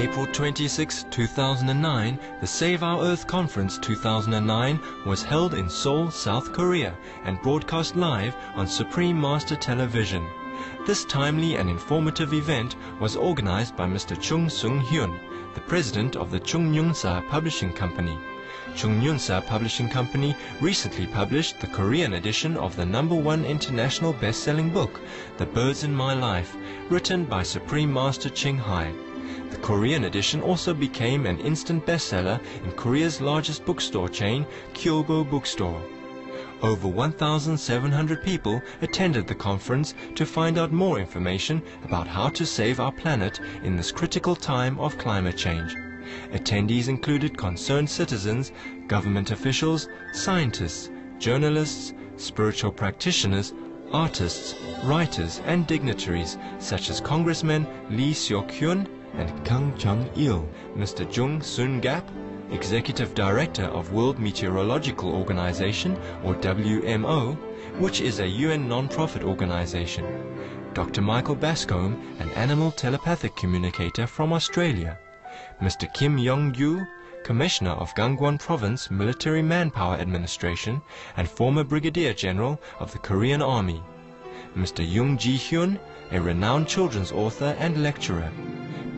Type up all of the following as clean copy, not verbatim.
April 26, 2009, the Save Our Earth Conference 2009 was held in Seoul, South Korea and broadcast live on Supreme Master Television. This timely and informative event was organized by Mr. Chung Sung-hyun, the president of the Chung Nyunsa Publishing Company. Chung Nyunsa Publishing Company recently published the Korean edition of the #1 international best-selling book, The Birds in My Life, written by Supreme Master Ching Hai. The Korean edition also became an instant bestseller in Korea's largest bookstore chain, Kyobo Bookstore. Over 1,700 people attended the conference to find out more information about how to save our planet in this critical time of climate change. Attendees included concerned citizens, government officials, scientists, journalists, spiritual practitioners, artists, writers and dignitaries such as Congressmen Lee Seok-hyun and Kang Chung-il, Mr. Jung Soon-gap, Executive Director of World Meteorological Organization, or WMO, which is a UN non-profit organization, Dr. Michael Bascombe, an animal telepathic communicator from Australia, Mr. Kim Yong-gyu, Commissioner of Gangwon Province Military Manpower Administration and former Brigadier General of the Korean Army, Mr. Yoon Ji-hyun, a renowned children's author and lecturer,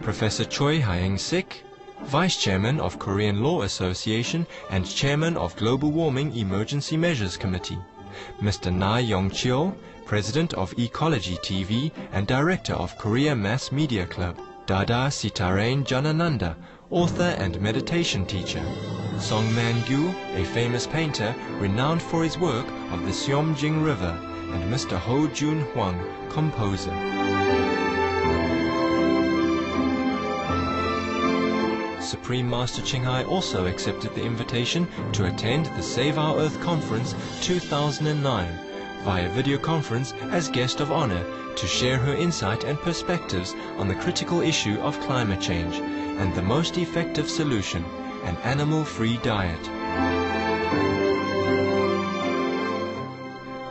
Professor Choi Haeng-sik, Vice Chairman of Korean Law Association and Chairman of Global Warming Emergency Measures Committee, Mr. Na Yong-chil, President of Ecology TV and Director of Korea Mass Media Club, Dada Sitarain Janananda, author and meditation teacher, Song Man-gyu, a famous painter renowned for his work of the Seomjing River, and Mr. Ho Jun-hwang, composer. Supreme Master Ching Hai also accepted the invitation to attend the Save Our Earth Conference 2009 via video conference as guest of honor to share her insight and perspectives on the critical issue of climate change and the most effective solution, an animal-free diet.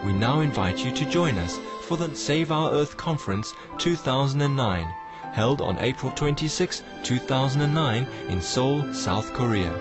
We now invite you to join us for the Save Our Earth Conference 2009, held on April 26, 2009 in Seoul, South Korea.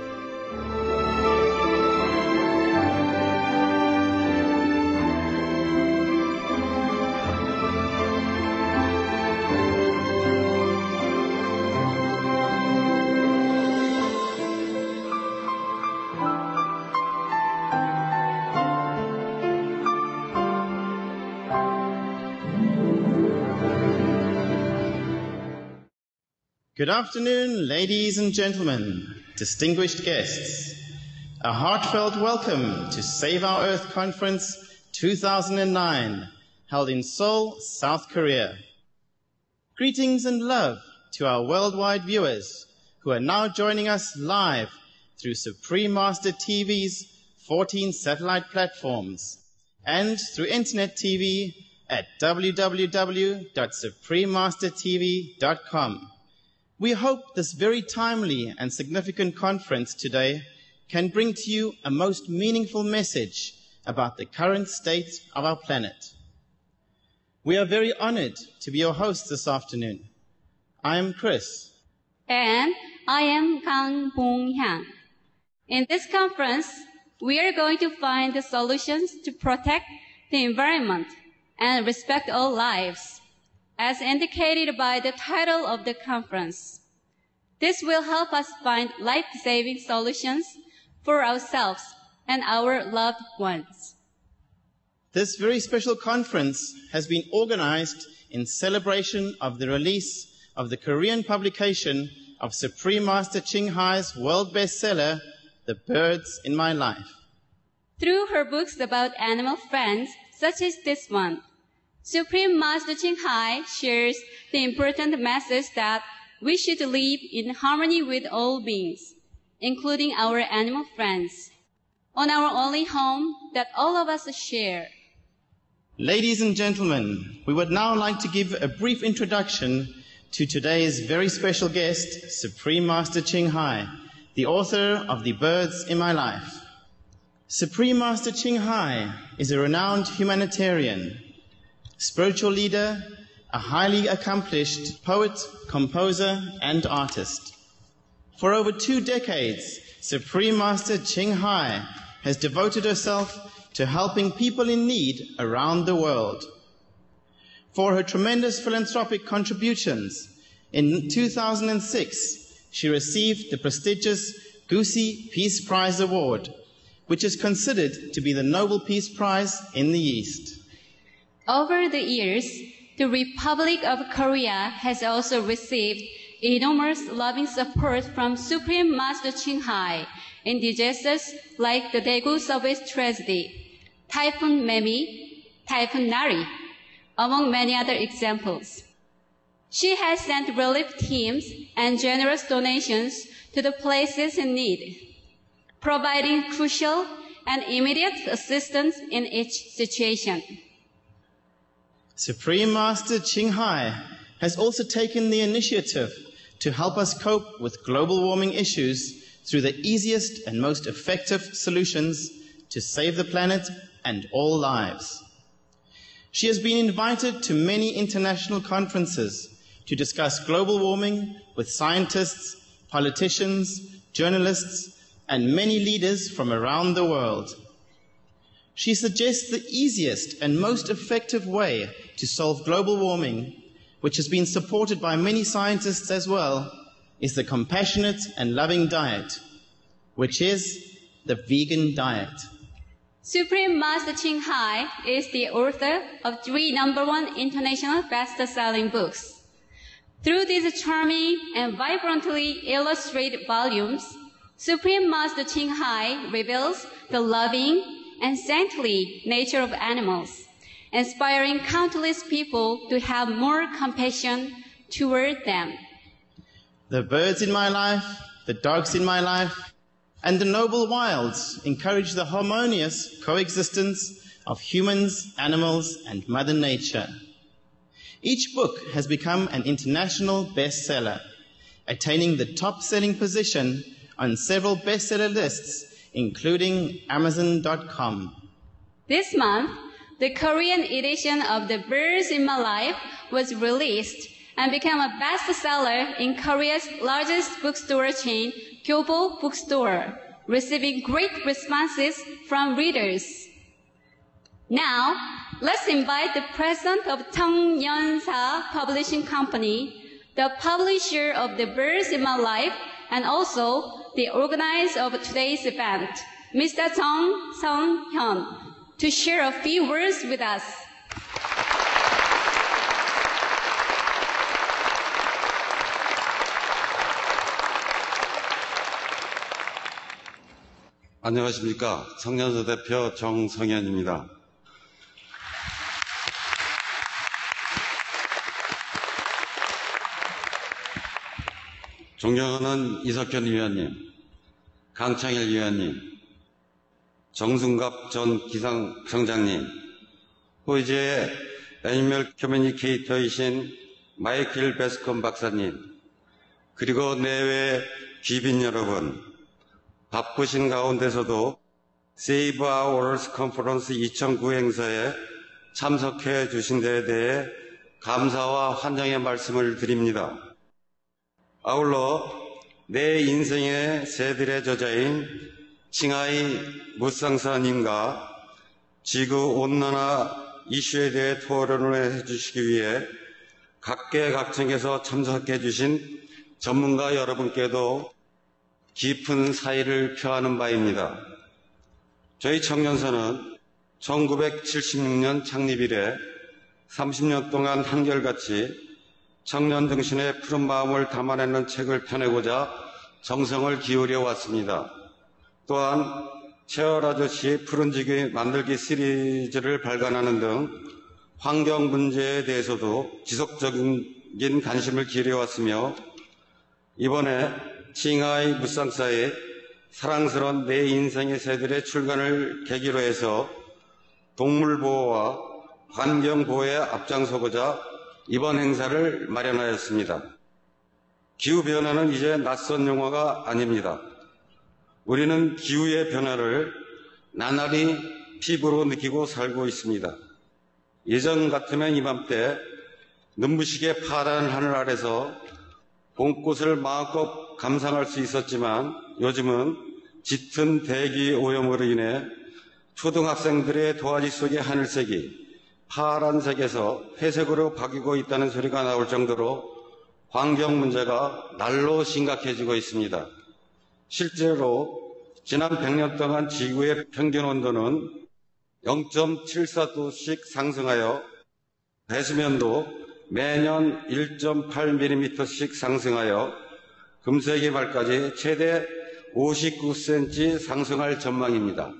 Good afternoon, ladies and gentlemen, distinguished guests. A heartfelt welcome to Save Our Earth Conference 2009, held in Seoul, South Korea. Greetings and love to our worldwide viewers who are now joining us live through Supreme Master TV's 14 satellite platforms and through Internet TV at www.suprememastertv.com. We hope this very timely and significant conference today can bring to you a most meaningful message about the current state of our planet. We are very honored to be your host this afternoon. I am Chris. And I am Kang Bong-hyang. In this conference, we are going to find the solutions to protect the environment and respect all lives, as indicated by the title of the conference. This will help us find life-saving solutions for ourselves and our loved ones. This very special conference has been organized in celebration of the release of the Korean publication of Supreme Master Ching Hai's world bestseller, The Birds in My Life. Through her books about animal friends, such as this one, Supreme Master Ching Hai shares the important message that we should live in harmony with all beings, including our animal friends, on our only home that all of us share. Ladies and gentlemen, we would now like to give a brief introduction to today's very special guest, Supreme Master Ching Hai, the author of The Birds in My Life. Supreme Master Ching Hai is a renowned humanitarian, spiritual leader, a highly accomplished poet, composer, and artist. For over 2 decades, Supreme Master Ching has devoted herself to helping people in need around the world. For her tremendous philanthropic contributions, in 2006, she received the prestigious Gusi Peace Prize Award, which is considered to be the Nobel Peace Prize in the East. Over the years, the Republic of Korea has also received enormous loving support from Supreme Master Ching in disasters like the Daegu Subway tragedy, Typhoon Memi, Typhoon Nari, among many other examples. She has sent relief teams and generous donations to the places in need, providing crucial and immediate assistance in each situation. Supreme Master Ching has also taken the initiative to help us cope with global warming issues through the easiest and most effective solutions to save the planet and all lives. She has been invited to many international conferences to discuss global warming with scientists, politicians, journalists, and many leaders from around the world. She suggests the easiest and most effective way to solve global warming, which has been supported by many scientists as well, is the compassionate and loving diet, which is the vegan diet. Supreme Master Ching is the author of 3 #1 international best-selling books. Through these charming and vibrantly illustrated volumes, Supreme Master Ching reveals the loving and saintly nature of animals, inspiring countless people to have more compassion toward them. The birds in my life, the dogs in my life, and the noble wilds encourage the harmonious coexistence of humans, animals, and Mother Nature. Each book has become an international bestseller, attaining the top-selling position on several bestseller lists, including Amazon.com. This month, the Korean edition of The Birds in My Life was released and became a bestseller in Korea's largest bookstore chain, Kyobo Bookstore, receiving great responses from readers. Now, let's invite the president of Cheongnyeonsa Publishing Company, the publisher of The Birds in My Life, and also the organizer of today's event, Mr. Jung Sung-hyun, to share a few words with us. 안녕하십니까. 청년서 대표 정성현입니다. 존경하는 이석현 위원님, 강창일 위원님, 정순갑 전 기상청장님, 호이즈의 애니멀 커뮤니케이터이신 마이클 베스컴 박사님, 그리고 내외 귀빈 여러분, 바쁘신 가운데서도 Save Our Earth 컨퍼런스 2009 행사에 참석해 주신 데에 대해 감사와 환영의 말씀을 드립니다. 아울러 내 인생의 새들의 저자인 칭하이 무상사님과 지구온난화 이슈에 대해 토론을 해주시기 위해 각계각층에서 참석해 주신 전문가 여러분께도 깊은 사의를 표하는 바입니다. 저희 청년서는 1976년 창립 이래 30년 동안 한결같이 청년 정신의 푸른 마음을 담아내는 책을 펴내고자 정성을 기울여 왔습니다. 또한 채월 아저씨 푸른 지구 만들기 시리즈를 발간하는 등 환경 문제에 대해서도 지속적인 관심을 기울여 왔으며 이번에 칭하이 무쌍사의 사랑스러운 내 인생의 새들의 출간을 계기로 해서 동물보호와 환경보호에 앞장서고자 이번 행사를 마련하였습니다. 기후변화는 이제 낯선 용어가 아닙니다. 우리는 기후의 변화를 나날이 피부로 느끼고 살고 있습니다. 예전 같으면 이맘때 눈부시게 파란 하늘 아래서 봄꽃을 마음껏 감상할 수 있었지만 요즘은 짙은 대기 오염으로 인해 초등학생들의 도화지 속의 하늘색이 파란색에서 회색으로 바뀌고 있다는 소리가 나올 정도로 환경 문제가 날로 심각해지고 있습니다. 실제로 지난 100년 동안 지구의 평균 온도는 0.74도씩 상승하여 대수면도 매년 1.8mm씩 상승하여 금세기 말까지 최대 59cm 상승할 전망입니다.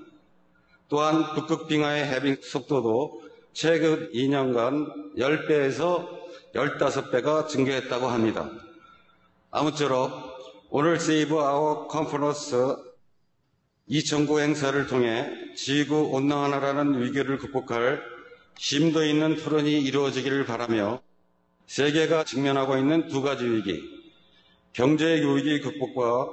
또한 북극빙하의 해빙 속도도 최근 2년간 10배에서 15배가 증가했다고 합니다. 아무쪼록 오늘 세이브 아워 컨퍼런스 2009 행사를 통해 지구온난화라는 위기를 극복할 심도 있는 토론이 이루어지기를 바라며 세계가 직면하고 있는 두 가지 위기, 경제 위기 극복과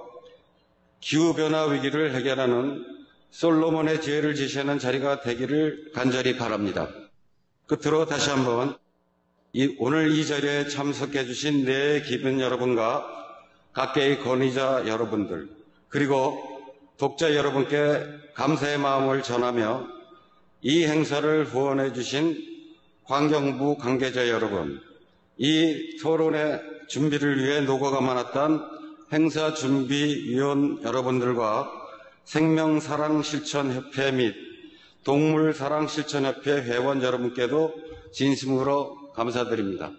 기후변화 위기를 해결하는 솔로몬의 지혜를 제시하는 자리가 되기를 간절히 바랍니다. 끝으로 다시 한번 오늘 이 자리에 참석해 주신 내 기빈 여러분과 각계의 권위자 여러분들 그리고 독자 여러분께 감사의 마음을 전하며 이 행사를 후원해 주신 환경부 관계자 여러분, 이 토론의 준비를 위해 노고가 많았던 행사 준비위원 여러분들과 생명사랑실천협회 및 동물사랑실천협회 회원 여러분께도 진심으로 감사드립니다.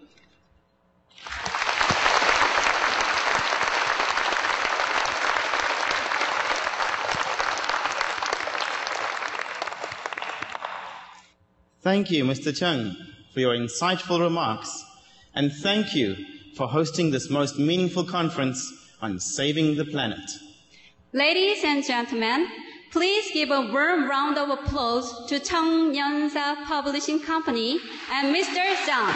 Thank you, Mr. Ching, for your insightful remarks, and thank you for hosting this most meaningful conference on saving the planet. Ladies and gentlemen, please give a warm round of applause to 청년사 Publishing Company and Mr. Zhang.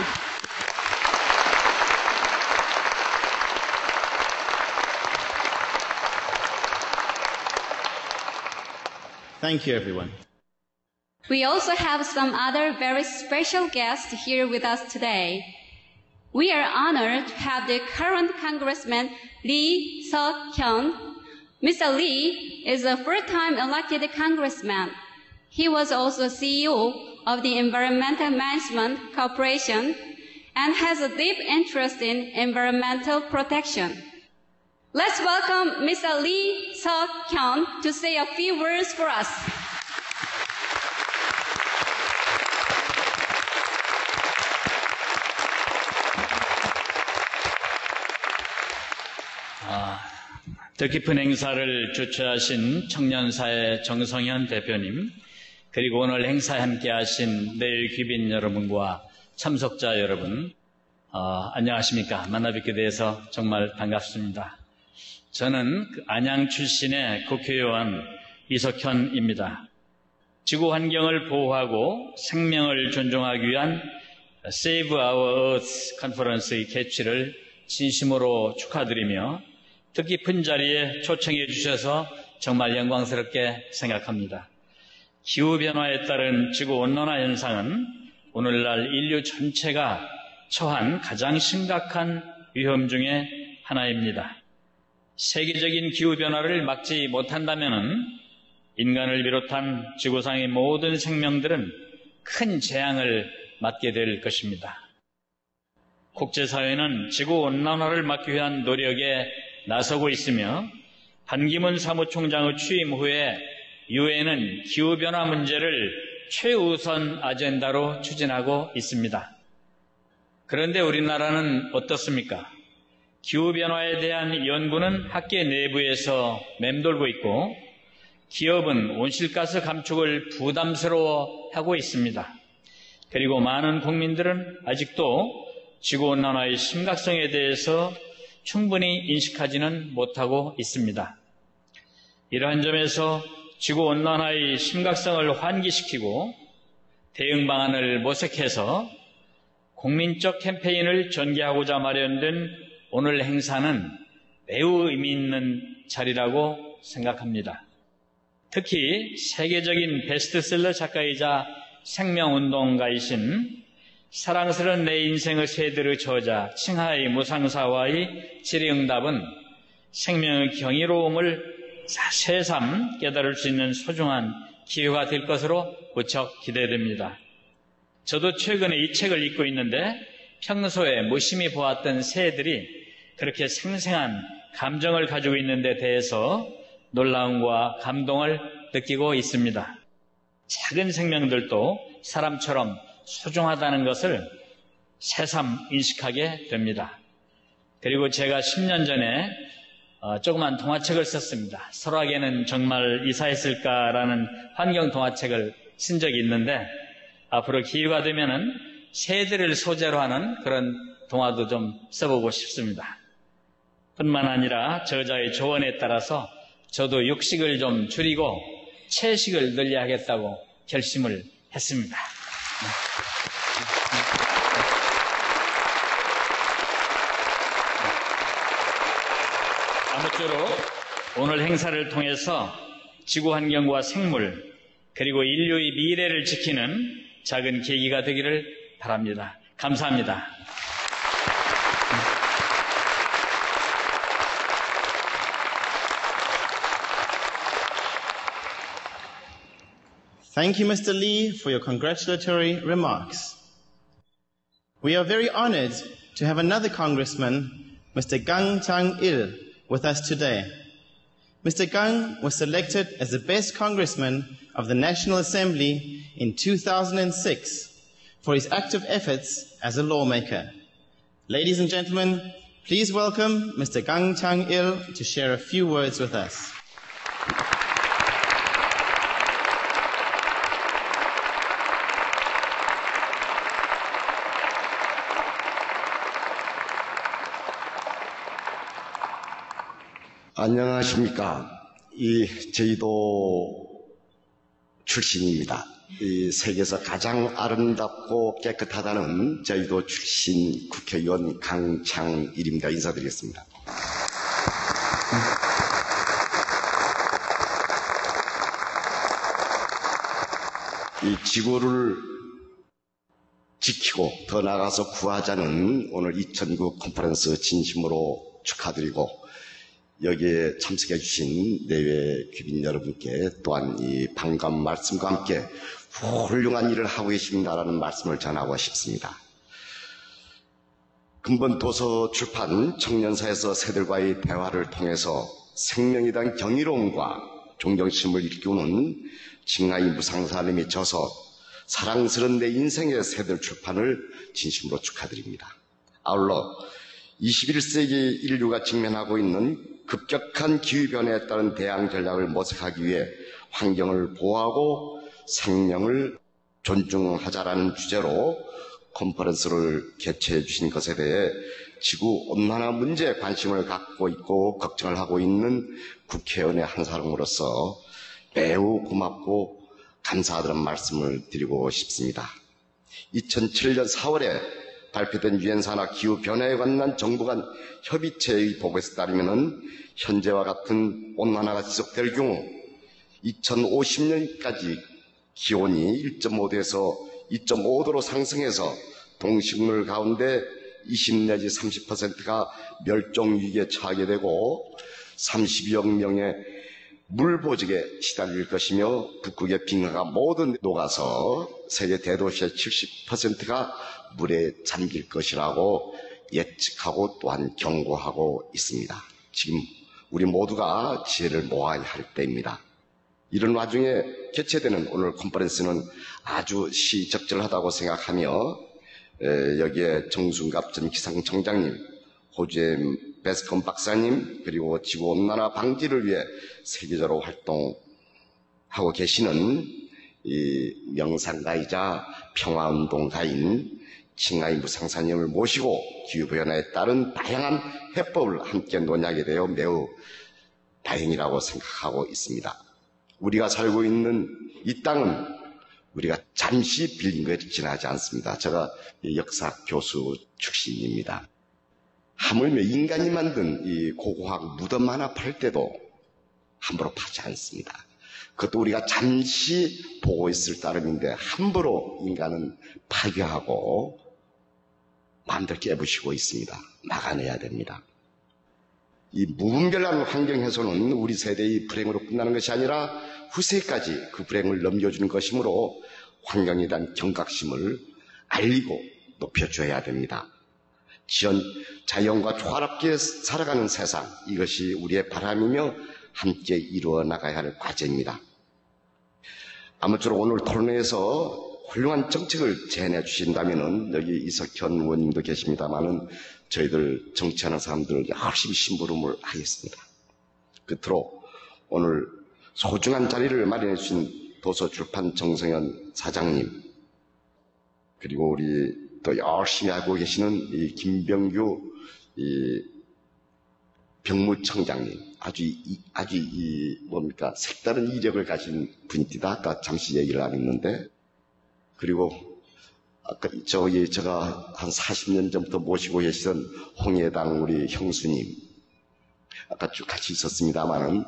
Thank you, everyone. We also have some other very special guests here with us today. We are honored to have the current Congressman Lee Seok-hyun. Mr. Lee is a first-time elected congressman. He was also CEO of the Environmental Management Corporation and has a deep interest in environmental protection. Let's welcome Mr. Lee Seok-hyun to say a few words for us. 뜻깊은 행사를 주최하신 청년사의 정성현 대표님, 그리고 오늘 행사에 함께하신 내일 귀빈 여러분과 참석자 여러분, 안녕하십니까? 만나뵙게 돼서 정말 반갑습니다. 저는 안양 출신의 국회의원 이석현입니다. 지구 환경을 보호하고 생명을 존중하기 위한 Save Our Earth 컨퍼런스의 개최를 진심으로 축하드리며 뜻깊은 자리에 초청해 주셔서 정말 영광스럽게 생각합니다. 기후변화에 따른 지구온난화 현상은 오늘날 인류 전체가 처한 가장 심각한 위험 중에 하나입니다. 세계적인 기후변화를 막지 못한다면 인간을 비롯한 지구상의 모든 생명들은 큰 재앙을 맞게 될 것입니다. 국제사회는 지구온난화를 막기 위한 노력에 나서고 있으며 반기문 사무총장의 취임 후에 유엔은 기후변화 문제를 최우선 아젠다로 추진하고 있습니다. 그런데 우리나라는 어떻습니까? 기후변화에 대한 연구는 학계 내부에서 맴돌고 있고 기업은 온실가스 감축을 부담스러워하고 있습니다. 그리고 많은 국민들은 아직도 지구온난화의 심각성에 대해서 충분히 인식하지는 못하고 있습니다. 이러한 점에서 지구온난화의 심각성을 환기시키고 대응 방안을 모색해서 국민적 캠페인을 전개하고자 마련된 오늘 행사는 매우 의미 있는 자리라고 생각합니다. 특히 세계적인 베스트셀러 작가이자 생명운동가이신 사랑스러운 내 인생의 새들의 저자 칭하의 무상사와의 질의응답은 생명의 경이로움을 새삼 깨달을 수 있는 소중한 기회가 될 것으로 무척 기대됩니다. 저도 최근에 이 책을 읽고 있는데 평소에 무심히 보았던 새들이 그렇게 생생한 감정을 가지고 있는 데 대해서 놀라움과 감동을 느끼고 있습니다. 작은 생명들도 사람처럼 소중하다는 것을 새삼 인식하게 됩니다. 그리고 제가 10년 전에 조그만 동화책을 썼습니다. 설악에는 정말 이사했을까라는 환경 동화책을 쓴 적이 있는데 앞으로 기회가 되면은 새들을 소재로 하는 그런 동화도 좀 써보고 싶습니다. 뿐만 아니라 저자의 조언에 따라서 저도 육식을 좀 줄이고 채식을 늘려야겠다고 결심을 했습니다. 아무쪼록 오늘 행사를 통해서 지구환경과 생물 그리고 인류의 미래를 지키는 작은 계기가 되기를 바랍니다. 감사합니다. Thank you, Mr. Lee, for your congratulatory remarks. We are very honored to have another Congressman, Mr. Gang Chang-il, with us today. Mr. Gang was selected as the best Congressman of the National Assembly in 2006 for his active efforts as a lawmaker. Ladies and gentlemen, please welcome Mr. Gang Chang-il to share a few words with us. 안녕하십니까. 이 제주도 출신입니다. 이 세계에서 가장 아름답고 깨끗하다는 제주도 출신 국회의원 강창일입니다. 인사드리겠습니다. 이 지구를 지키고 더 나아가서 구하자는 오늘 2009 컨퍼런스 진심으로 축하드리고 여기에 참석해 주신 내외 귀빈 여러분께 또한 이 반가운 말씀과 함께 훌륭한 일을 하고 계십니다라는 말씀을 전하고 싶습니다. 근본 도서 출판 청년사에서 새들과의 대화를 통해서 생명에 대한 경이로움과 존경심을 일깨우는 칭하의 무상사님이 저서 사랑스러운 내 인생의 새들 출판을 진심으로 축하드립니다. 아울러 21세기 인류가 직면하고 있는 급격한 기후변화에 따른 대응 전략을 모색하기 위해 환경을 보호하고 생명을 존중하자라는 주제로 컨퍼런스를 개최해 주신 것에 대해 지구온난화 문제에 관심을 갖고 있고 걱정을 하고 있는 국회의원의 한 사람으로서 매우 고맙고 감사하다는 말씀을 드리고 싶습니다. 2007년 4월에 발표된 유엔산하 기후변화에 관한 정부 간 협의체의 보고에 따르면 현재와 같은 온난화가 지속될 경우 2050년까지 기온이 1.5도에서 2.5도로 상승해서 동식물 가운데 20 내지 30%가 멸종 위기에 처하게 되고 30여 명의 물 보직에 시달릴 것이며 북극의 빙하가 모두 녹아서 세계 대도시의 70%가 물에 잠길 것이라고 예측하고 또한 경고하고 있습니다. 지금 우리 모두가 지혜를 모아야 할 때입니다. 이런 와중에 개최되는 오늘 컨퍼런스는 아주 시적절하다고 생각하며 여기에 정순갑 전 기상청장님, 호주의 베스컴 박사님, 그리고 지구온난화 방지를 위해 세계적으로 활동하고 계시는 이 명상가이자 평화운동가인 칭하의 무상사님을 모시고 기후변화에 따른 다양한 해법을 함께 논의하게 되어 매우 다행이라고 생각하고 있습니다. 우리가 살고 있는 이 땅은 우리가 잠시 빌린 것에 지나지 않습니다. 제가 역사 교수 출신입니다. 하물며 인간이 만든 이 고고학 무덤 하나 팔 때도 함부로 파지 않습니다. 그것도 우리가 잠시 보고 있을 따름인데 함부로 인간은 파괴하고 마음대로 깨부시고 있습니다. 막아내야 됩니다. 이 무분별한 환경 훼손은 우리 세대의 불행으로 끝나는 것이 아니라 후세까지 그 불행을 넘겨주는 것이므로 환경에 대한 경각심을 알리고 높여줘야 됩니다. 자연과 조화롭게 살아가는 세상, 이것이 우리의 바람이며 함께 이루어 나가야 할 과제입니다. 아무쪼록 오늘 토론회에서 훌륭한 정책을 제안해 주신다면, 여기 이석현 의원님도 계십니다만은 저희들 정치하는 사람들 열심히 심부름을 하겠습니다. 끝으로 오늘 소중한 자리를 마련해 주신 도서출판 정성현 사장님, 그리고 우리 또 열심히 하고 계시는 이 김병규 병무청장님, 아주 색다른 이력을 가진 분이다. 아까 잠시 얘기를 나눴는데, 그리고 아까 제가 한 40년 전부터 모시고 계시던 홍해당 우리 형수님, 아까 쭉 같이 있었습니다만은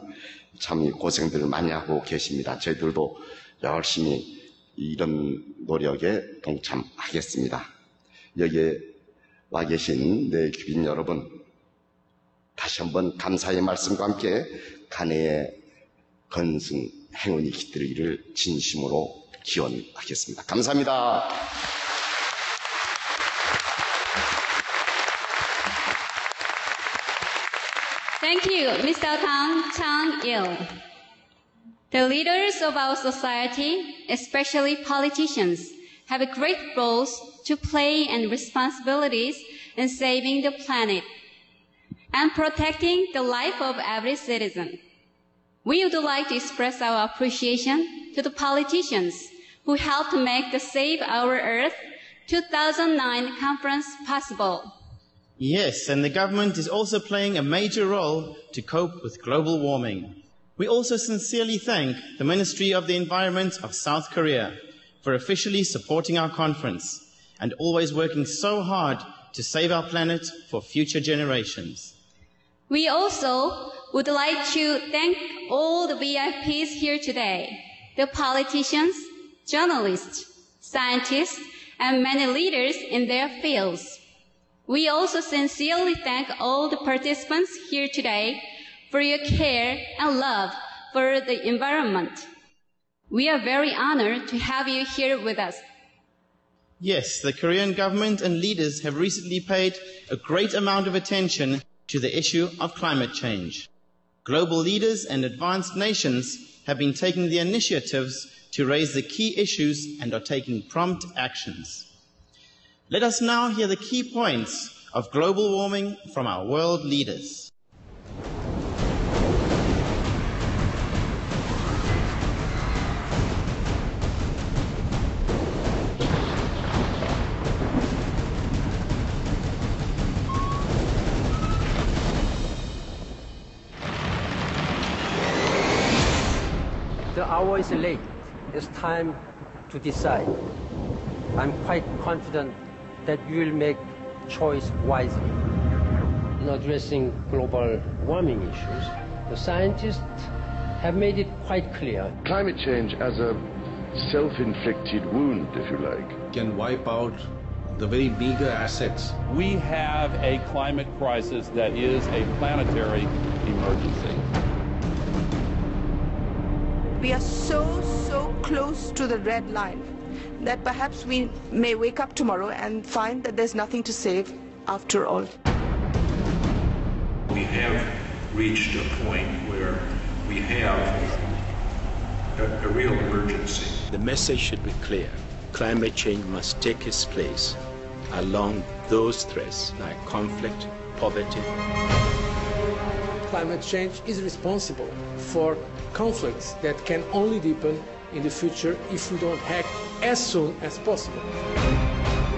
참 고생들을 많이 하고 계십니다. 저희들도 열심히 이런 노력에 동참하겠습니다. 여기에 와 계신 내 귀빈 여러분, 다시 한번 감사의 말씀과 함께 간해의 건승 행운이 깃들기를 진심으로 기원하겠습니다. 감사합니다. Thank you, Mr. Kang Chang-il. The leaders of our society, especially politicians, have great roles to play and responsibilities in saving the planet and protecting the life of every citizen. We would like to express our appreciation to the politicians who helped make the Save Our Earth 2009 conference possible. Yes, and the government is also playing a major role to cope with global warming. We also sincerely thank the Ministry of the Environment of South Korea for officially supporting our conference and always working so hard to save our planet for future generations. We also would like to thank all the VIPs here today, the politicians, journalists, scientists, and many leaders in their fields. We also sincerely thank all the participants here today for your care and love for the environment. We are very honored to have you here with us. Yes, the Korean government and leaders have recently paid a great amount of attention to the issue of climate change. Global leaders and advanced nations have been taking the initiatives to raise the key issues and are taking prompt actions. Let us now hear the key points of global warming from our world leaders. The hour is late. It's time to decide. I'm quite confident that you will make choice wisely. In addressing global warming issues, the scientists have made it quite clear. Climate change as a self-inflicted wound, if you like, can wipe out the very meager assets. We have a climate crisis that is a planetary emergency. We are so close to the red line that perhaps we may wake up tomorrow and find that there's nothing to save after all. We have reached a point where we have a real emergency. The message should be clear. Climate change must take its place along those threats like conflict, poverty. Climate change is responsible for conflicts that can only deepen in the future if we don't act as soon as possible.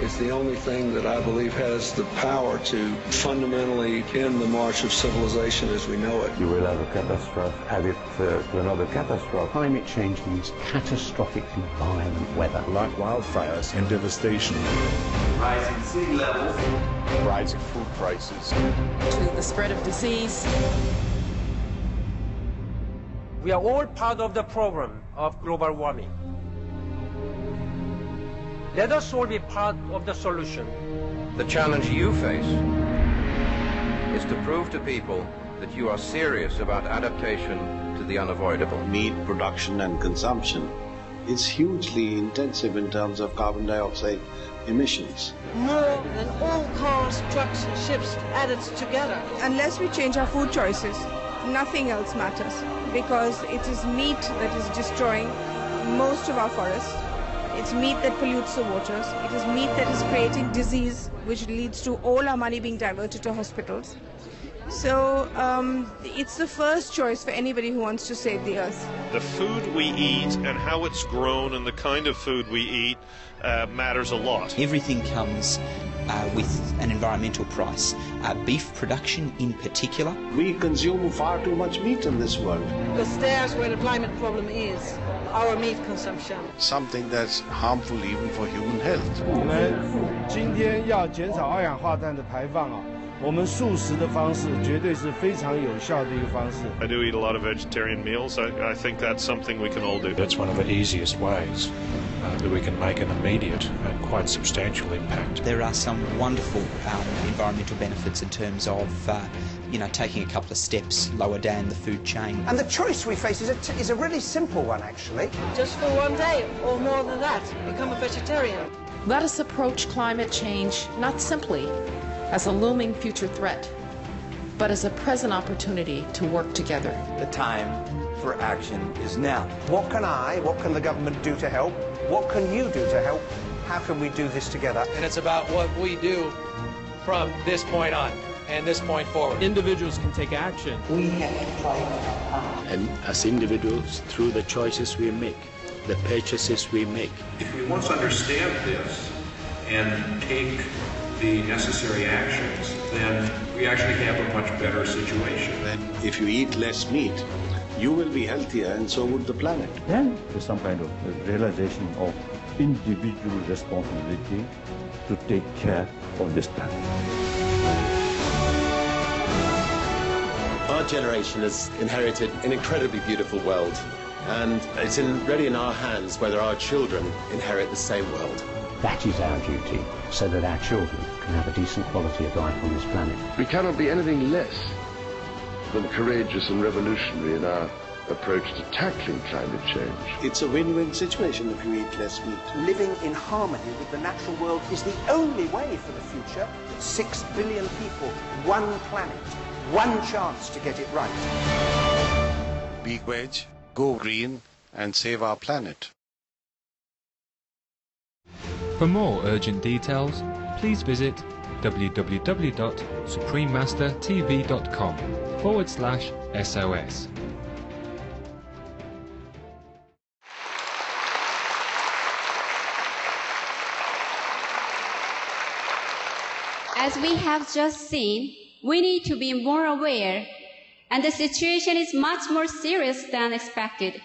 It's the only thing that I believe has the power to fundamentally end the march of civilization as we know it. You will have a catastrophe, add it to another catastrophe. Climate change means catastrophically violent weather. Like wildfires and devastation. Rising sea levels. Rising food prices. To the spread of disease. We are all part of the problem of global warming. Let us all be part of the solution The challenge you face is to prove to people that you are serious about adaptation to the unavoidable. Meat production and consumption is hugely intensive in terms of carbon dioxide emissions. More than all cars, trucks and ships added together. Unless we change our food choices, nothing else matters, because it is meat that is destroying most of our forests. It's meat that pollutes the waters. It is meat that is creating disease, which leads to all our money being diverted to hospitals. So it's the first choice for anybody who wants to save the earth. The food we eat and how it's grown and the kind of food we eat matters a lot. Everything comes with an environmental price. Beef production in particular. We consume far too much meat in this world. Because there's where the climate problem is, our meat consumption. Something that's harmful even for human health. 我们今天要减少二氧化碳的排放啊。我们素食的方式绝对是非常有效的一个方式。I do eat a lot of vegetarian meals. I think that's something we can all do. That's one of the easiest ways that we can make an immediate and quite substantial impact. There are some wonderful environmental benefits in terms of, taking a couple of steps lower down the food chain. And the choice we face is a really simple one, actually. Just for one day, or more than that, become a vegetarian. Let us approach climate change not simply as a looming future threat, but as a present opportunity to work together. The time for action is now. What can the government do to help? What can you do to help? How can we do this together? And it's about what we do from this point on and this point forward. Individuals can take action. We have to fight our power. And as individuals, through the choices we make, the purchases we make. If we once understand this and take the necessary actions, then we actually have a much better situation. Then if you eat less meat, you will be healthier and so would the planet. Then there's some kind of realization of individual responsibility to take care of this planet. Our generation has inherited an incredibly beautiful world, and it's really in our hands whether our children inherit the same world. That is our duty, so that our children can have a decent quality of life on this planet. We cannot be anything less than courageous and revolutionary in our approach to tackling climate change. It's a win-win situation if you eat less meat. Living in harmony with the natural world is the only way for the future. 6 billion people, one planet, one chance to get it right. Be veg, go green, and save our planet. For more urgent details, please visit www.suprememastertv.com/SOS. As we have just seen, we need to be more aware, and the situation is much more serious than expected.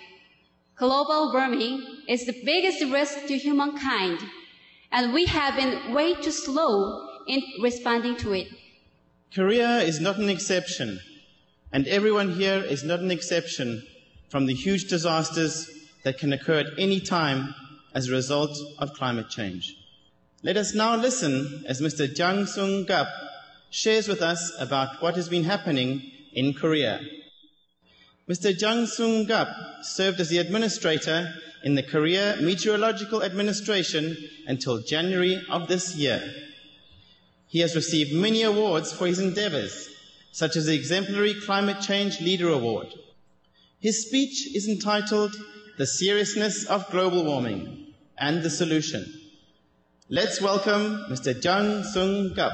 Global warming is the biggest risk to humankind, and we have been way too slow in responding to it. Korea is not an exception, and everyone here is not an exception from the huge disasters that can occur at any time as a result of climate change. Let us now listen as Mr. Jang Sung-gup shares with us about what has been happening in Korea. Mr. Jang Sung-gup served as the administrator in the Korea Meteorological Administration until January of this year. He has received many awards for his endeavors, such as the Exemplary Climate Change Leader Award. His speech is entitled The Seriousness of Global Warming and the Solution. Let's welcome Mr. Jang Sung-gup.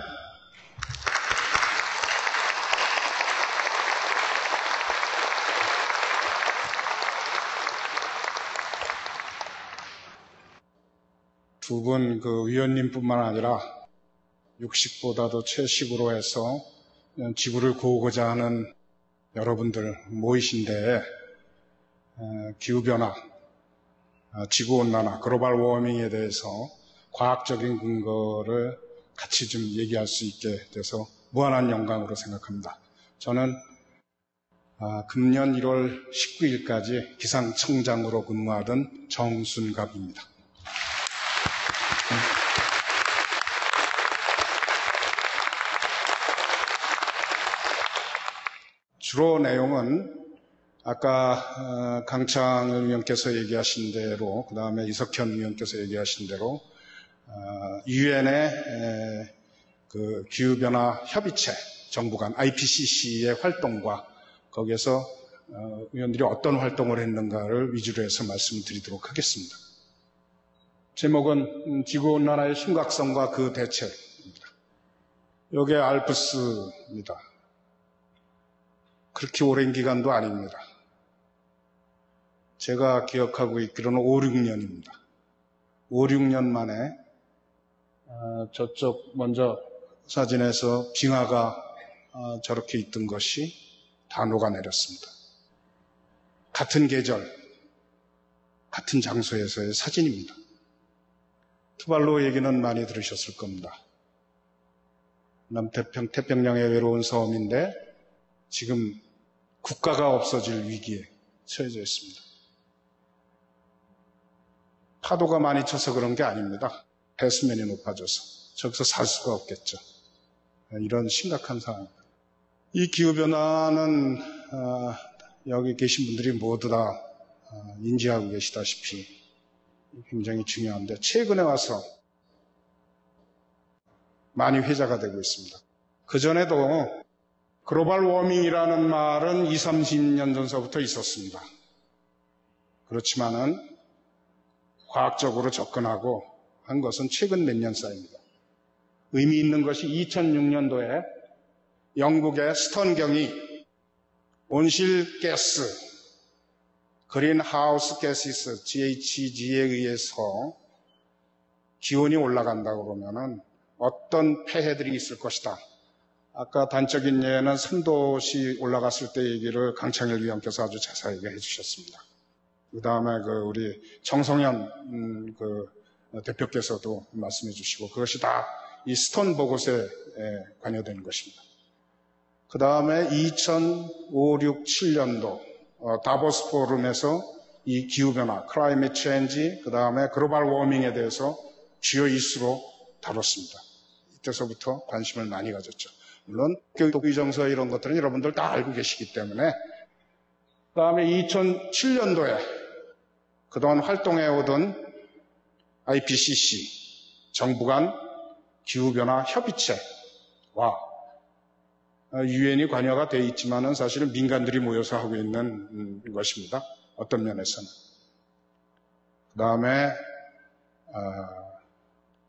두 분 위원님뿐만 아니라 육식보다도 채식으로 해서 지구를 구하고자 하는 여러분들 모이신데 기후변화, 지구온난화, 글로벌 워밍에 대해서 과학적인 근거를 같이 좀 얘기할 수 있게 돼서 무한한 영광으로 생각합니다. 저는 금년 1월 19일까지 기상청장으로 근무하던 정순갑입니다. 주로 내용은 아까 강창을 위원께서 얘기하신 대로, 그 다음에 이석현 위원께서 얘기하신 대로 유엔의 그 기후변화 협의체 정부 간 IPCC의 활동과 거기에서 위원들이 어떤 활동을 했는가를 위주로 해서 말씀을 드리도록 하겠습니다. 제목은 지구온난화의 심각성과 그 대책입니다. 이게 알프스입니다. 그렇게 오랜 기간도 아닙니다. 제가 기억하고 있기로는 5, 6년입니다. 5, 6년 만에 저쪽 먼저 사진에서 빙하가 저렇게 있던 것이 다 녹아내렸습니다. 같은 계절, 같은 장소에서의 사진입니다. 투발루 얘기는 많이 들으셨을 겁니다. 태평양의 외로운 섬인데 지금 국가가 없어질 위기에 처해져 있습니다. 파도가 많이 쳐서 그런 게 아닙니다. 해수면이 높아져서 저기서 살 수가 없겠죠. 이런 심각한 상황입니다. 이 기후변화는 여기 계신 분들이 모두 다 인지하고 계시다시피 굉장히 중요한데 최근에 와서 많이 회자가 되고 있습니다. 그전에도 글로벌 워밍이라는 말은 20, 30년 전서부터 있었습니다. 그렇지만은 과학적으로 접근하고 한 것은 최근 몇 년 사이입니다. 의미 있는 것이 2006년도에 영국의 스턴경이 온실가스, 그린하우스 가시스, GHG에 의해서 기온이 올라간다고 그러면은 어떤 폐해들이 있을 것이다. 아까 단적인 예는 3도씨 올라갔을 때 얘기를 강창일 위원께서 아주 자세하게 해주셨습니다. 그 다음에 우리 정성현 대표께서도 말씀해 주시고 그것이 다 이 스톤 보고서에 관여되는 것입니다. 그 다음에 2005, 6, 7년도 다보스 포럼에서 이 기후변화, 클라이밋 체인지, 그 다음에 글로벌 워밍에 대해서 주요 이슈로 다뤘습니다. 이때서부터 관심을 많이 가졌죠. 물론 교육의정서 이런 것들은 여러분들 다 알고 계시기 때문에 그 다음에 2007년도에 그동안 활동해오던 IPCC 정부 간 기후변화 협의체와 유엔이 관여가 되어 있지만은 사실은 민간들이 모여서 하고 있는 것입니다. 어떤 면에서는. 그 다음에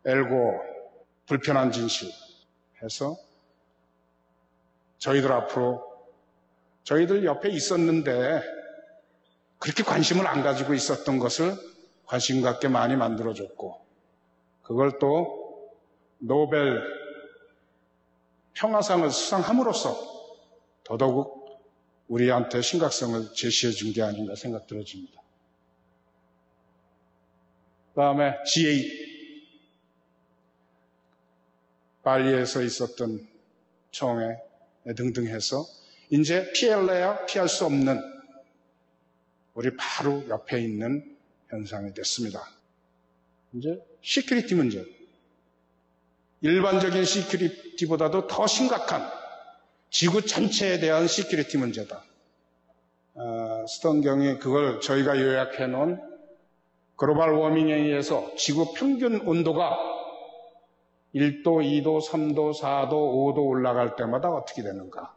엘고 불편한 진실 해서 저희들 앞으로 저희들 옆에 있었는데 그렇게 관심을 안 가지고 있었던 것을 관심 갖게 많이 만들어줬고 그걸 또 노벨 평화상을 수상함으로써 더더욱 우리한테 심각성을 제시해 준 게 아닌가 생각 들어집니다. 그 다음에 G8 발리에서 있었던 총회 등등 해서 이제 피할래야 피할 수 없는 우리 바로 옆에 있는 현상이 됐습니다. 이제 시큐리티 문제. 일반적인 시큐리티보다도 더 심각한 지구 전체에 대한 시큐리티 문제다. 스턴경이 그걸 저희가 요약해 놓은 글로벌 워밍에 의해서 지구 평균 온도가 1도, 2도, 3도, 4도, 5도 올라갈 때마다 어떻게 되는가.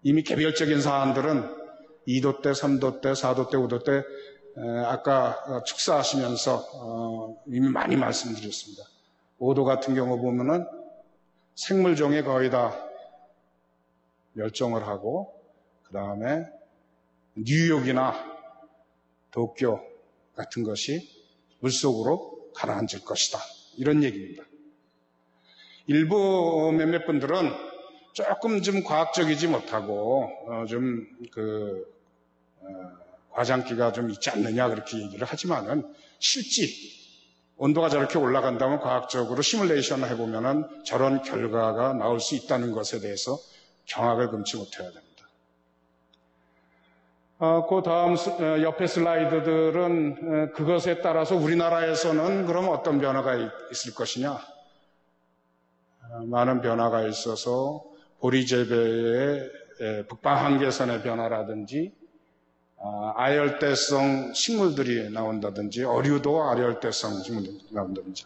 이미 개별적인 사안들은 2도 때, 3도 때, 4도 때, 5도 때 아까 축사하시면서 이미 많이 말씀드렸습니다. 5도 같은 경우 보면은 생물종이 거의 다 멸종을 하고 그 다음에 뉴욕이나 도쿄 같은 것이 물속으로 가라앉을 것이다. 이런 얘기입니다. 일부 몇몇 분들은 조금 좀 과학적이지 못하고 과장기가 좀 있지 않느냐 그렇게 얘기를 하지만은 실제 온도가 저렇게 올라간다면 과학적으로 시뮬레이션을 해보면은 저런 결과가 나올 수 있다는 것에 대해서 경악을 금치 못해야 됩니다. 그 다음 옆에 슬라이드들은 그것에 따라서 우리나라에서는 그럼 어떤 변화가 있을 것이냐. 많은 변화가 있어서 보리 재배에 북방 한계선의 변화라든지 아열대성 식물들이 나온다든지 어류도 아열대성 식물들이 나온다든지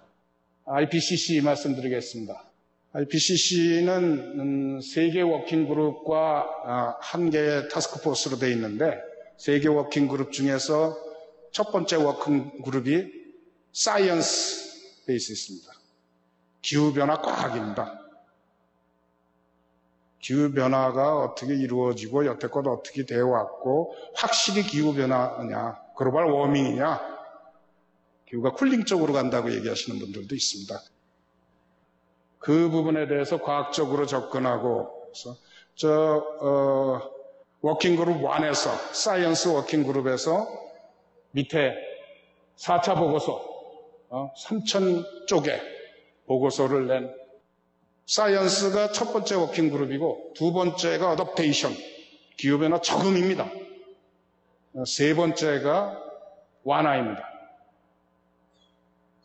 IPCC 말씀드리겠습니다. IPCC는 3개 워킹그룹과 1개의 타스크포스로 되어 있는데 3개 워킹그룹 중에서 첫 번째 워킹그룹이 사이언스 베이스 있습니다. 기후변화 과학입니다. 기후변화가 어떻게 이루어지고 여태껏 어떻게 되어 왔고 확실히 기후변화냐 글로벌 워밍이냐 기후가 쿨링 쪽으로 간다고 얘기하시는 분들도 있습니다. 그 부분에 대해서 과학적으로 접근하고 워킹그룹 1에서 사이언스 워킹그룹에서 밑에 4차 보고서 3,000 쪽의 보고서를 낸 사이언스가 첫 번째 워킹그룹이고 두 번째가 어댑테이션 기후변화 적응입니다. 세 번째가 완화입니다.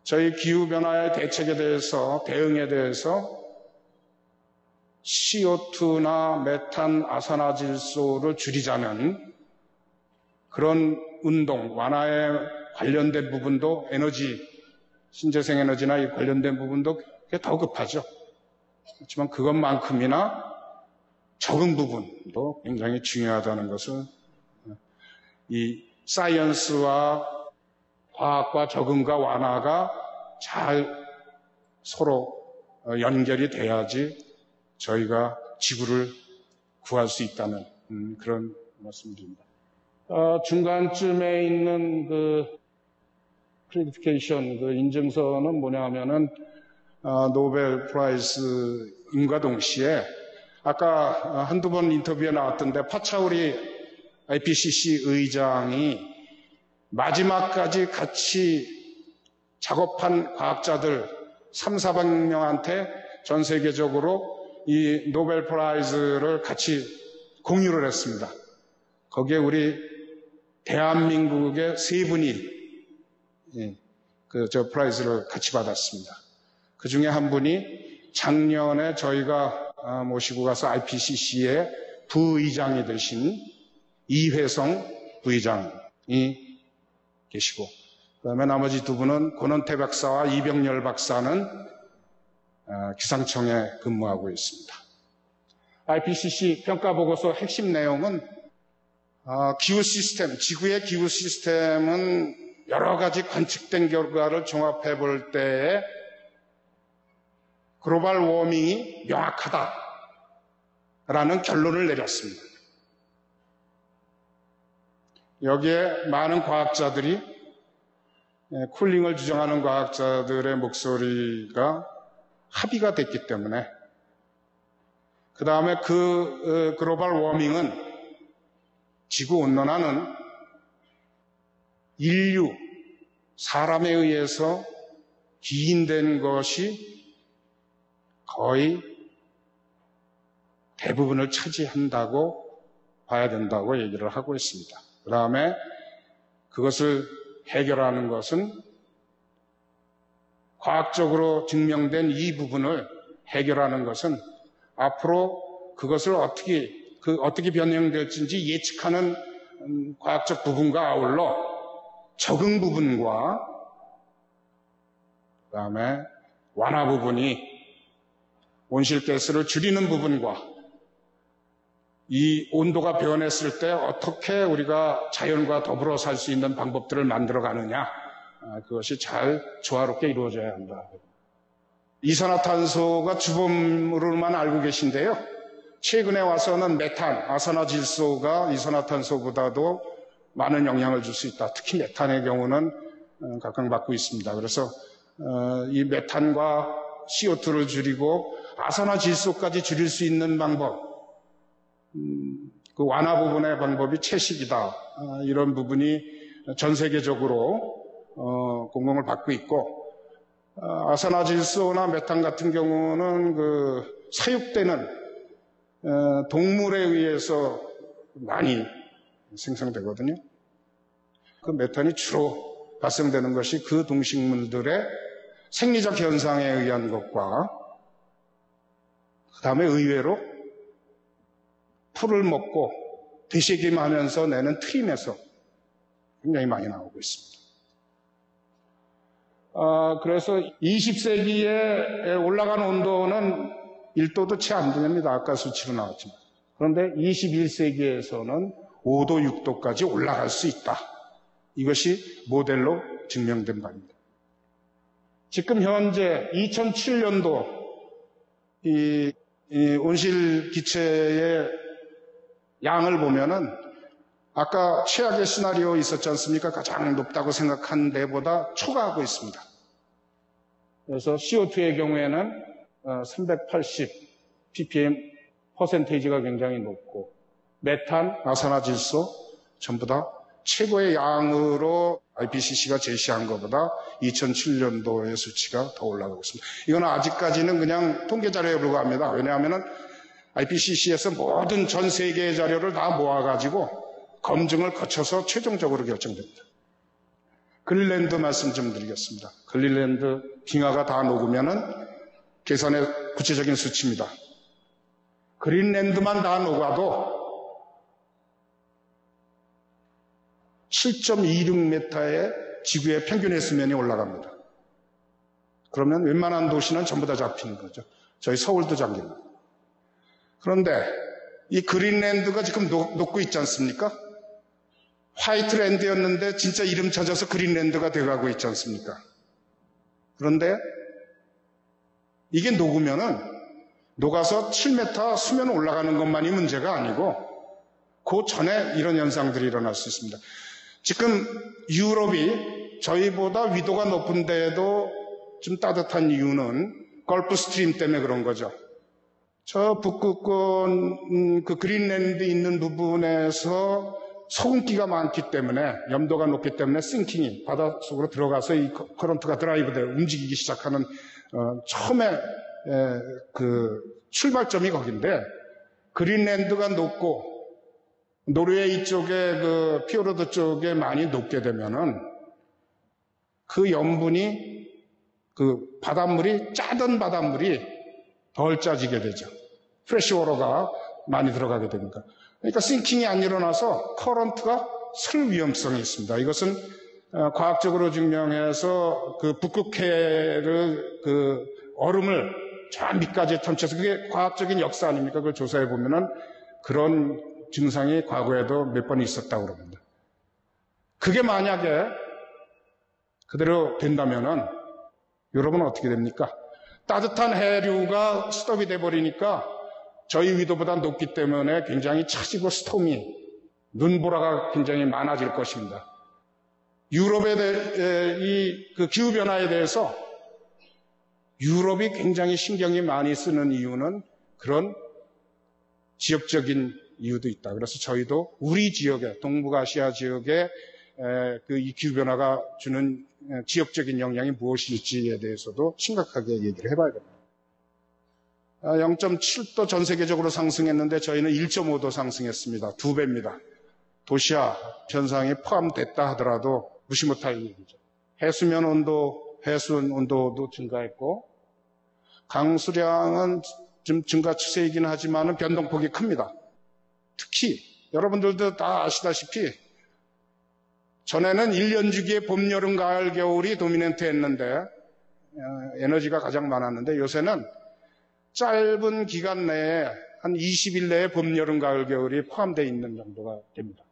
저희 기후변화의 대책에 대해서 대응에 대해서 CO2나 메탄, 아산화질소를 줄이자면 그런 운동, 완화에 관련된 부분도 에너지, 신재생 에너지나 관련된 부분도 더 급하죠. 그렇지만 그것만큼이나 적응 부분도 굉장히 중요하다는 것을 이 사이언스와 과학과 적응과 완화가 잘 서로 연결이 돼야지 저희가 지구를 구할 수 있다는 그런 말씀드립니다. 중간쯤에 있는 그 크레디피케이션, 그 인증서는 뭐냐 하면은 노벨 프라이즈임과 동시에 아까 한두 번 인터뷰에 나왔던데 파차우리 IPCC 의장이 마지막까지 같이 작업한 과학자들 300~400명한테 전 세계적으로 이 노벨 프라이즈를 같이 공유를 했습니다. 거기에 우리 대한민국의 3분이 프라이즈를 같이 받았습니다. 그 중에 한 분이 작년에 저희가 모시고 가서 IPCC의 부의장이 되신 이회성 부의장이 계시고, 그 다음에 나머지 두 분은 권원태 박사와 이병열 박사는 기상청에 근무하고 있습니다. IPCC 평가보고서 핵심 내용은 기후 시스템, 지구의 기후 시스템은 여러 가지 관측된 결과를 종합해 볼 때에 글로벌 워밍이 명확하다라는 결론을 내렸습니다. 여기에 많은 과학자들이 쿨링을 주장하는 과학자들의 목소리가 합의가 됐기 때문에 그 다음에 그 글로벌 워밍은 지구 온난화는 인류, 사람에 의해서 기인된 것이 거의 대부분을 차지한다고 봐야 된다고 얘기를 하고 있습니다. 그 다음에 그것을 해결하는 것은 과학적으로 증명된 이 부분을 해결하는 것은 앞으로 그것을 어떻게 변형될지 예측하는 과학적 부분과 아울러 적응 부분과 그 다음에 완화 부분이 온실가스를 줄이는 부분과 이 온도가 변했을 때 어떻게 우리가 자연과 더불어 살 수 있는 방법들을 만들어 가느냐, 그것이 잘 조화롭게 이루어져야 한다. 이산화탄소가 주범으로만 알고 계신데요. 최근에 와서는 메탄, 아산화질소가 이산화탄소보다도 많은 영향을 줄 수 있다. 특히 메탄의 경우는 각광받고 있습니다. 그래서 이 메탄과 CO2를 줄이고 아산화질소까지 줄일 수 있는 방법, 그 완화 부분의 방법이 채식이다. 이런 부분이 전 세계적으로 공공을 받고 있고, 아산화질소나 메탄 같은 경우는 그 사육되는 동물에 의해서 많이 생성되거든요. 그 메탄이 주로 발생되는 것이 그 동식물들의 생리적 현상에 의한 것과 그 다음에 의외로 풀을 먹고 되새김하면서 내는 트림에서 굉장히 많이 나오고 있습니다. 그래서 20세기에 올라간 온도는 1도도 채 안 됩니다. 아까 수치로 나왔지만. 그런데 21세기에서는 5도, 6도까지 올라갈 수 있다. 이것이 모델로 증명된 바입니다. 지금 현재 2007년도 이 온실 기체의 양을 보면은 아까 최악의 시나리오 있었지 않습니까? 가장 높다고 생각한 데보다 초과하고 있습니다. 그래서 CO2의 경우에는 380 ppm 퍼센테이지가 굉장히 높고 메탄, 아산화질소 전부 다 최고의 양으로 IPCC가 제시한 것보다 2007년도의 수치가 더 올라가고 있습니다. 이건 아직까지는 그냥 통계 자료에 불과합니다. 왜냐하면 IPCC에서 모든 전 세계의 자료를 다 모아가지고 검증을 거쳐서 최종적으로 결정됩니다. 그린랜드 말씀 좀 드리겠습니다. 그린랜드 빙하가 다 녹으면은 계산의 구체적인 수치입니다. 그린랜드만 다 녹아도 7.26m의 지구의 평균 해수면이 올라갑니다. 그러면 웬만한 도시는 전부 다 잡히는 거죠. 저희 서울도 잠깁니다. 그런데 이 그린랜드가 지금 녹고 있지 않습니까? 화이트랜드였는데 진짜 이름 찾아서 그린랜드가 돼가고 있지 않습니까? 그런데 이게 녹아서 7m 수면 올라가는 것만이 문제가 아니고 그 전에 이런 현상들이 일어날 수 있습니다. 지금 유럽이 저희보다 위도가 높은데도 좀 따뜻한 이유는 걸프 스트림 때문에 그런 거죠. 저 북극권 그 그린랜드 있는 부분에서 소금기가 많기 때문에 염도가 높기 때문에 싱킹이 바닷속으로 들어가서 이 커런트가 드라이브돼 움직이기 시작하는 처음에 그 출발점이 거긴데 그린랜드가 높고 노르웨이 쪽에 그 피오르드 쪽에 많이 녹게 되면은 그 염분이 그 바닷물이 짜던 바닷물이 덜 짜지게 되죠. 프레시워터가 많이 들어가게 되니까. 그러니까 싱킹이 안 일어나서 커런트가 설 위험성이 있습니다. 이것은 과학적으로 증명해서 그 북극해를 그 얼음을 저 밑까지 던쳐서 그게 과학적인 역사 아닙니까? 그걸 조사해 보면은 그런 증상이 과거에도 몇 번 있었다고 그럽니다. 그게 만약에 그대로 된다면은 여러분은 어떻게 됩니까? 따뜻한 해류가 스톱이 돼버리니까 저희 위도보다 높기 때문에 굉장히 차지고 스톰이 눈보라가 굉장히 많아질 것입니다. 유럽에 대해 그 기후변화에 대해서 유럽이 굉장히 신경이 많이 쓰는 이유는 그런 지역적인 이유도 있다. 그래서 저희도 우리 지역에 동북아시아 지역에 그 이 기후변화가 주는 지역적인 영향이 무엇일지에 대해서도 심각하게 얘기를 해봐야 됩니다. 0.7도 전 세계적으로 상승했는데 저희는 1.5도 상승했습니다. 2배입니다. 도시화 현상이 포함됐다 하더라도 무시 못할 얘기죠. 해수면 온도, 해수온 온도도 증가했고 강수량은 좀 증가 추세이긴 하지만 변동폭이 큽니다. 특히 여러분들도 다 아시다시피 전에는 1년 주기에 봄, 여름, 가을, 겨울이 도미넌트 했는데 에너지가 가장 많았는데 요새는 짧은 기간 내에 한 20일 내에 봄, 여름, 가을, 겨울이 포함되어 있는 정도가 됩니다.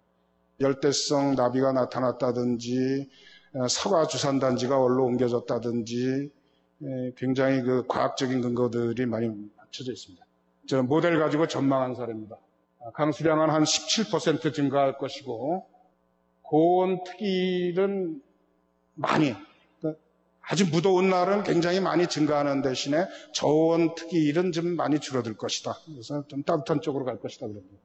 열대성 나비가 나타났다든지 사과 주산단지가 얼로 옮겨졌다든지 굉장히 그 과학적인 근거들이 많이 갖춰져 있습니다. 저 모델 가지고 전망한 사례입니다. 강수량은 한 17% 증가할 것이고 고온 특일은 많이 아주 무더운 날은 굉장히 많이 증가하는 대신에 저온 특일은 좀 많이 줄어들 것이다. 그래서 좀 따뜻한 쪽으로 갈 것이다 그럽니다.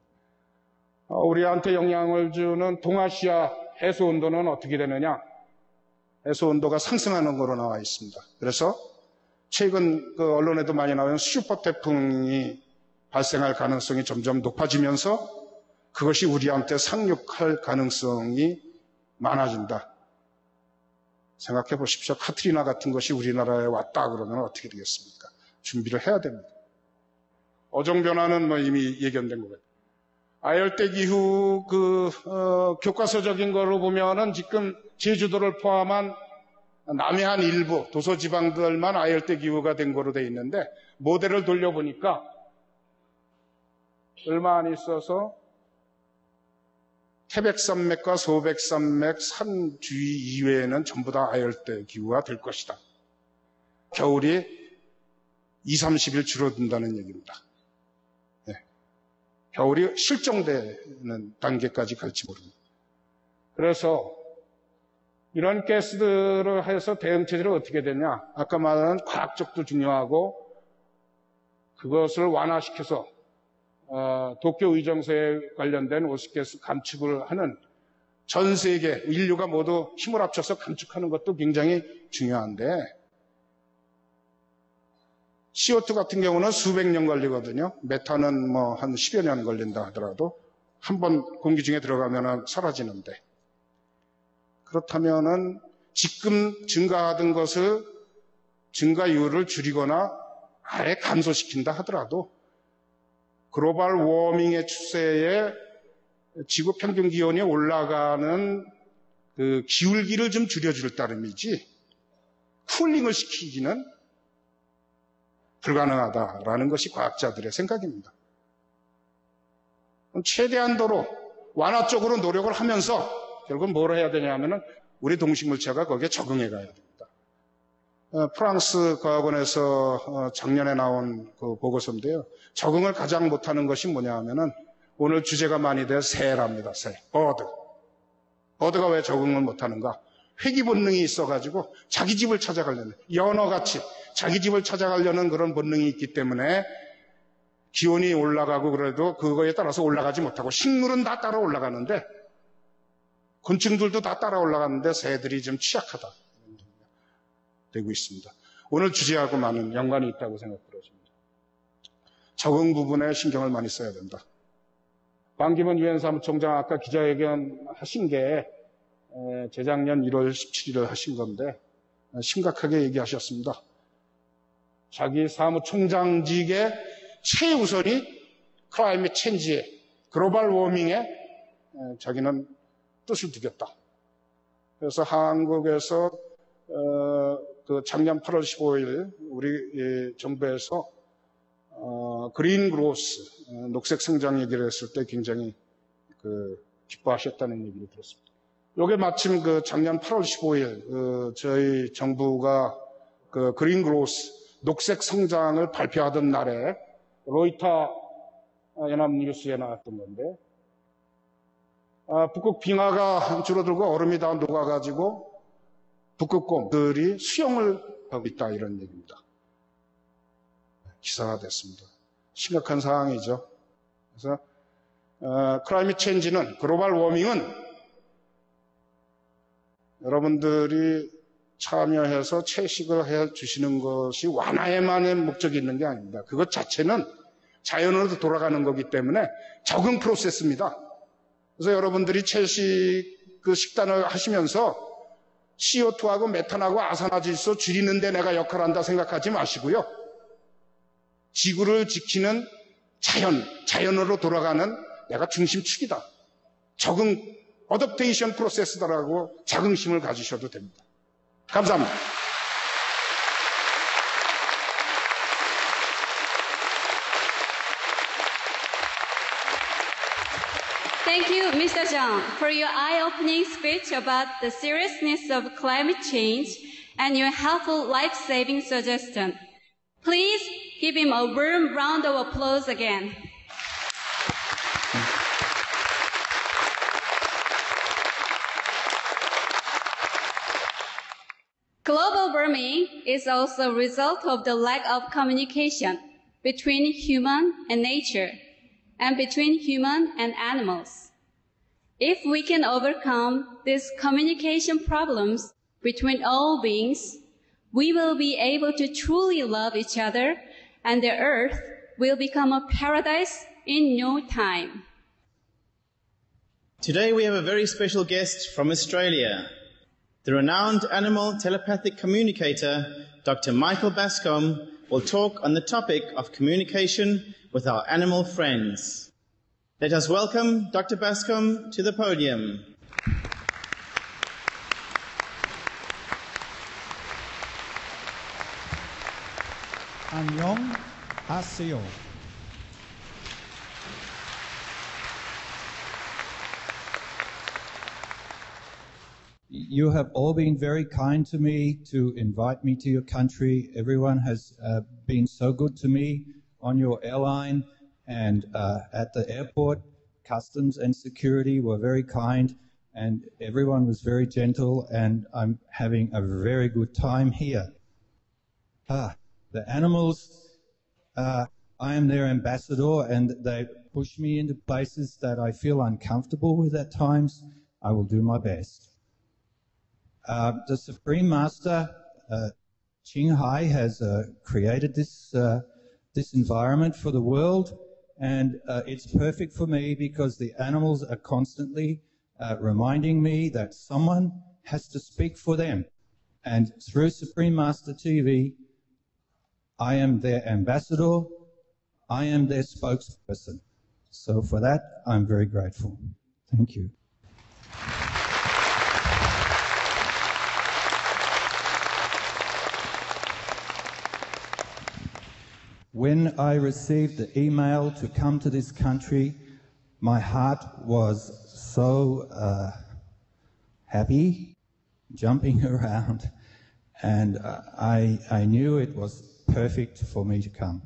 우리한테 영향을 주는 동아시아 해수 온도는 어떻게 되느냐? 해수 온도가 상승하는 거로 나와 있습니다. 그래서 최근 그 언론에도 많이 나오는 슈퍼 태풍이 발생할 가능성이 점점 높아지면서 그것이 우리한테 상륙할 가능성이 많아진다. 생각해 보십시오. 카트리나 같은 것이 우리나라에 왔다 그러면 어떻게 되겠습니까? 준비를 해야 됩니다. 어종변화는 뭐 이미 예견된 거고요. 아열대 기후 교과서적인 거로 보면은 지금 제주도를 포함한 남해안 일부 도서지방들만 아열대 기후가 된 거로 돼 있는데 모델을 돌려보니까 얼마 안 있어서 태백산맥과 소백산맥 산 주위 이외에는 전부 다 아열대 기후가 될 것이다. 겨울이 20-30일 줄어든다는 얘기입니다. 네. 겨울이 실종되는 단계까지 갈지 모릅니다. 그래서 이런 가스들을 해서 대응체제를 어떻게 되냐. 아까 말한 과학적도 중요하고 그것을 완화시켜서 도쿄 의정서에 관련된 오스가스 감축을 하는 전 세계 인류가 모두 힘을 합쳐서 감축하는 것도 굉장히 중요한데 CO2 같은 경우는 수백 년 걸리거든요. 메탄은 뭐 한 10여 년 걸린다 하더라도 한번 공기 중에 들어가면 사라지는데 그렇다면은 지금 증가하던 것을 증가율을 줄이거나 아예 감소시킨다 하더라도 글로벌 워밍의 추세에 지구 평균 기온이 올라가는 그 기울기를 좀 줄여줄 따름이지 쿨링을 시키기는 불가능하다라는 것이 과학자들의 생각입니다. 최대한도로 완화 쪽으로 노력을 하면서 결국 뭘 해야 되냐 하면은 우리 동식물체가 거기에 적응해 가야 됩니다. 프랑스 과학원에서 작년에 나온 그 보고서인데요. 적응을 가장 못하는 것이 뭐냐 하면은 오늘 주제가 많이 될 새랍니다. 새, 버드. 버드가 왜 적응을 못하는가? 회귀 본능이 있어가지고 자기 집을 찾아가려는 연어같이 자기 집을 찾아가려는 그런 본능이 있기 때문에 기온이 올라가고 그래도 그거에 따라서 올라가지 못하고 식물은 다 따라 올라가는데 곤충들도 다 따라 올라가는데 새들이 좀 취약하다 되고 있습니다. 오늘 주제하고 많은 연관이 있다고 생각들어집니다. 적응 부분에 신경을 많이 써야 된다. 반기문 유엔 사무총장 아까 기자회견 하신 게 재작년 1월 17일을 하신 건데 심각하게 얘기하셨습니다. 자기 사무총장직의 최우선이 클라이밋 체인지에 글로벌 워밍에 자기는 뜻을 두겠다. 그래서 한국에서 그 작년 8월 15일 우리 정부에서 그린 그로스 녹색 성장 얘기를 했을 때 굉장히 기뻐하셨다는 얘기를 들었습니다. 이게 마침 그 작년 8월 15일 저희 정부가 그 그린 그로스 녹색 성장을 발표하던 날에 로이터 연합뉴스에 나왔던 건데 북극 빙하가 줄어들고 얼음이 다 녹아가지고 북극곰들이 수영을 하고 있다 이런 얘기입니다. 기사가 됐습니다. 심각한 상황이죠. 그래서 클라이밋 체인지는 글로벌 워밍은 여러분들이 참여해서 채식을 해 주시는 것이 완화에만의 목적이 있는 게 아닙니다. 그것 자체는 자연으로 돌아가는 거기 때문에 적응 프로세스입니다. 그래서 여러분들이 채식 그 식단을 하시면서 CO2하고 메탄하고 아산화질소 줄이는 데 내가 역할을 한다 생각하지 마시고요. 지구를 지키는 자연으로 돌아가는 내가 중심축이다. 적응, 어댑테이션 프로세스다라고 자긍심을 가지셔도 됩니다. 감사합니다. Thank you, Mr. Zhang, for your eye-opening speech about the seriousness of climate change and your helpful life-saving suggestion. Please give him a warm round of applause again. Global warming is also a result of the lack of communication between human and nature and between human and animals. If we can overcome these communication problems between all beings, we will be able to truly love each other and the earth will become a paradise in no time. Today we have a very special guest from Australia. The renowned animal telepathic communicator, Dr. Michael Bascom, will talk on the topic of communication with our animal friends. Let us welcome Dr. Bascom to the podium. 안녕 하세요. You have all been very kind to me to invite me to your country. Everyone has been so good to me on your airline and at the airport. Customs and security were very kind and everyone was very gentle, and I'm having a very good time here. The animals, I am their ambassador, and they push me into places that I feel uncomfortable with at times. I will do my best. The Supreme Master, Ching has created this environment for the world, and it's perfect for me because the animals are constantly reminding me that someone has to speak for them. And through Supreme Master TV, I am their ambassador, I am their spokesperson. So for that, I'm very grateful. Thank you. When I received the email to come to this country, my heart was so happy, jumping around, and I knew it was perfect for me to come.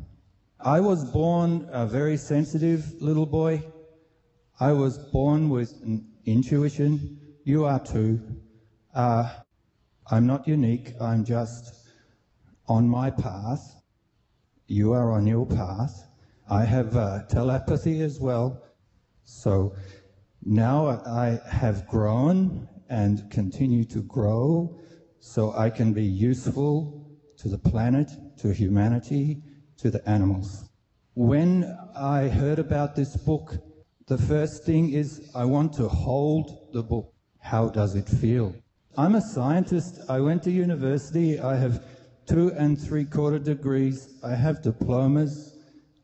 I was born a very sensitive little boy. I was born with an intuition. You are too. I'm not unique. I'm just on my path. You are on your path. I have telepathy as well. So now I have grown and continue to grow so I can be useful to the planet, to humanity, to the animals. When I heard about this book, the first thing is I want to hold the book. How does it feel? I'm a scientist. I went to university. I have 2 3/4 degrees. I have diplomas.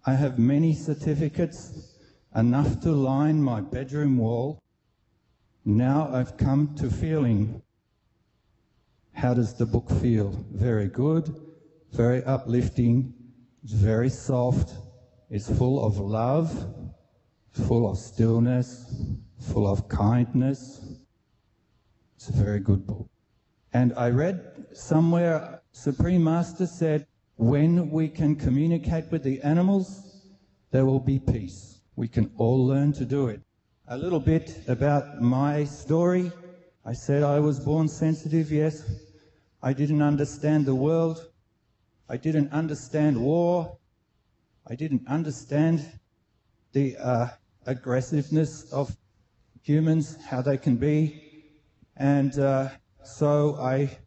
I have many certificates, enough to line my bedroom wall. Now I've come to feeling. How does the book feel? Very good, very uplifting, it's very soft, it's full of love, full of stillness, full of kindness. It's a very good book. And I read somewhere, Supreme Master said, when we can communicate with the animals, there will be peace. We can all learn to do it. A little bit about my story. I said I was born sensitive, yes. I didn't understand the world. I didn't understand war. I didn't understand the aggressiveness of humans, how they can be. And so I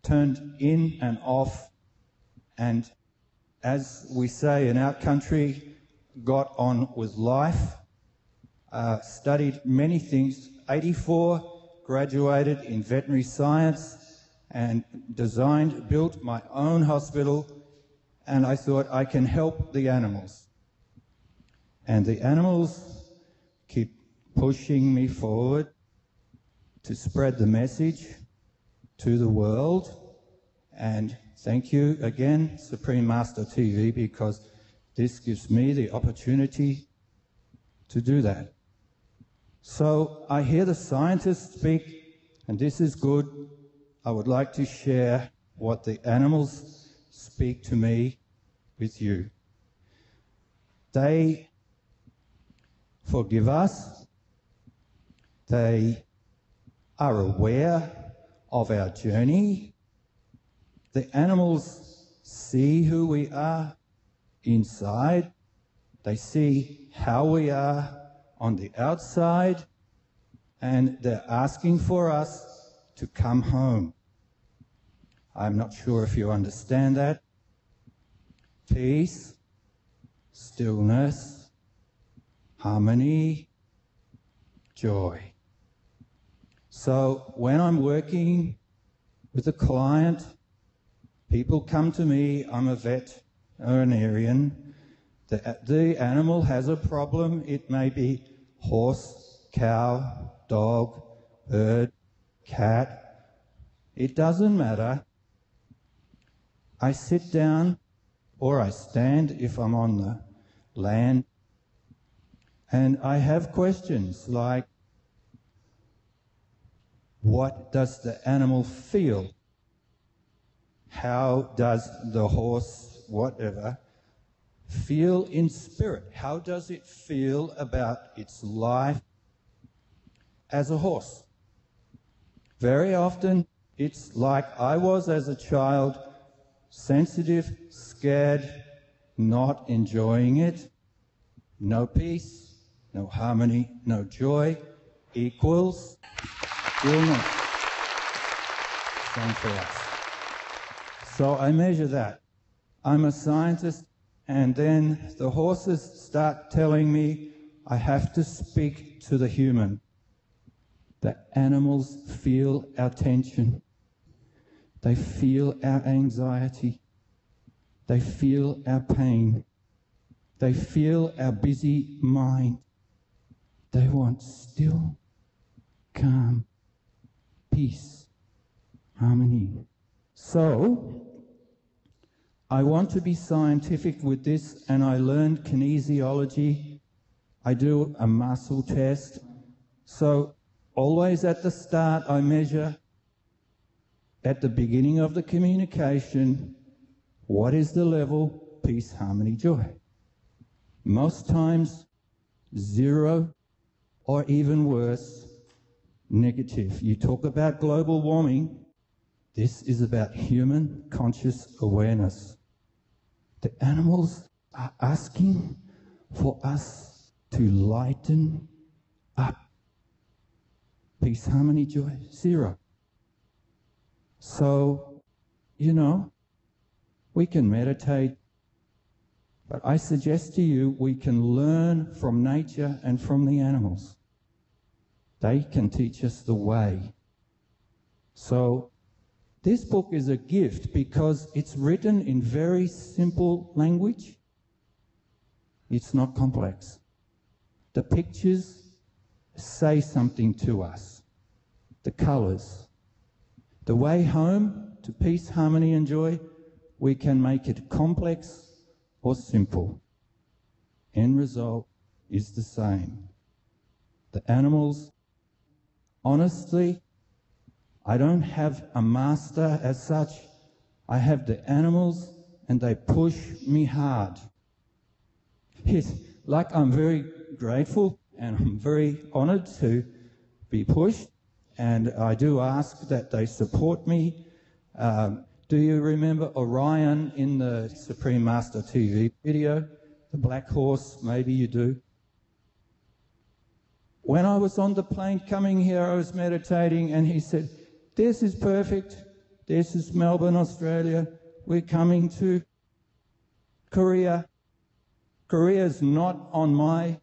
turned in and off, and as we say in our country, got on with life, studied many things. 84, graduated in veterinary science, and built my own hospital, and I thought I can help the animals. And the animals keep pushing me forward to spread the message to the world. And thank you again, Supreme Master TV, because this gives me the opportunity to do that. So I hear the scientists speak, and this is good. I would like to share what the animals speak to me with you. They forgive us. They are aware of our journey. The animals see who we are inside. They see how we are on the outside, and they're asking for us to come home. I'm not sure if you understand that. Peace, stillness, harmony, joy. So when I'm working with a client, people come to me. I'm a veterinarian. The animal has a problem. It may be horse, cow, dog, bird, cat. It doesn't matter. I sit down or I stand if I'm on the land, and I have questions like, what does the animal feel? How does the horse, whatever, feel in spirit? How does it feel about its life as a horse? Very often it's like I was as a child, sensitive, scared, not enjoying it. No peace, no harmony, no joy equals illness. Same for us. So I measure that. I'm a scientist, and then the horses start telling me I have to speak to the human. The animals feel our tension. They feel our anxiety. They feel our pain. They feel our busy mind. They want still, calm, peace, harmony. So, I want to be scientific with this, and I learned kinesiology. I do a muscle test. So, always at the start, I measure at the beginning of the communication, what is the level, peace, harmony, joy? Most times, 0, or even worse, negative. You talk about global warming. This is about human conscious awareness. The animals are asking for us to lighten up. Peace, harmony, joy, 0. So, we can meditate, but I suggest to you we can learn from nature and from the animals. They can teach us the way. So, this book is a gift because it's written in very simple language. It's not complex. The pictures say something to us. The colours. The way home to peace, harmony and joy, we can make it complex or simple. End result is the same. The animals, honestly, I don't have a master as such. I have the animals and they push me hard. It's like I'm very grateful and I'm very honoured to be pushed, and I do ask that they support me. Do you remember Orion in the Supreme Master TV video? The black horse, maybe you do. When I was on the plane coming here, I was meditating and he said, this is perfect. This is Melbourne, Australia. We're coming to Korea. Korea's not on my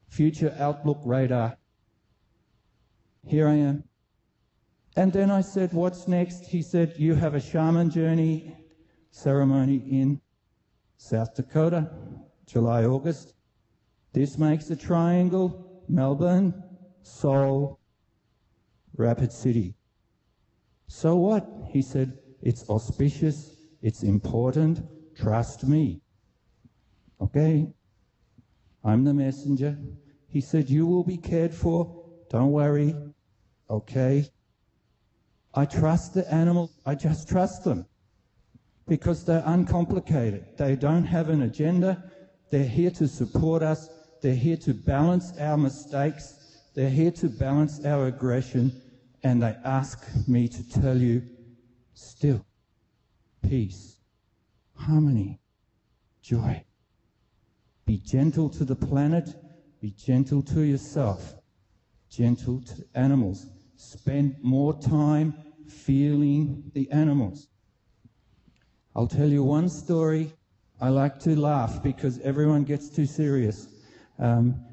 future outlook radar. Here I am. And then I said, what's next? He said, you have a shaman journey ceremony in South Dakota, July, August. This makes a triangle, Melbourne, Seoul, Rapid City. So what? He said, it's auspicious, it's important, trust me. Okay, I'm the messenger. He said, you will be cared for, don't worry. Okay. I trust the animals, I just trust them because they're uncomplicated. They don't have an agenda. They're here to support us. They're here to balance our mistakes. They're here to balance our aggression. And they ask me to tell you, still, peace, harmony, joy. Be gentle to the planet. Be gentle to yourself. Gentle to animals. Spend more time feeling the animals. I'll tell you one story. I like to laugh because everyone gets too serious.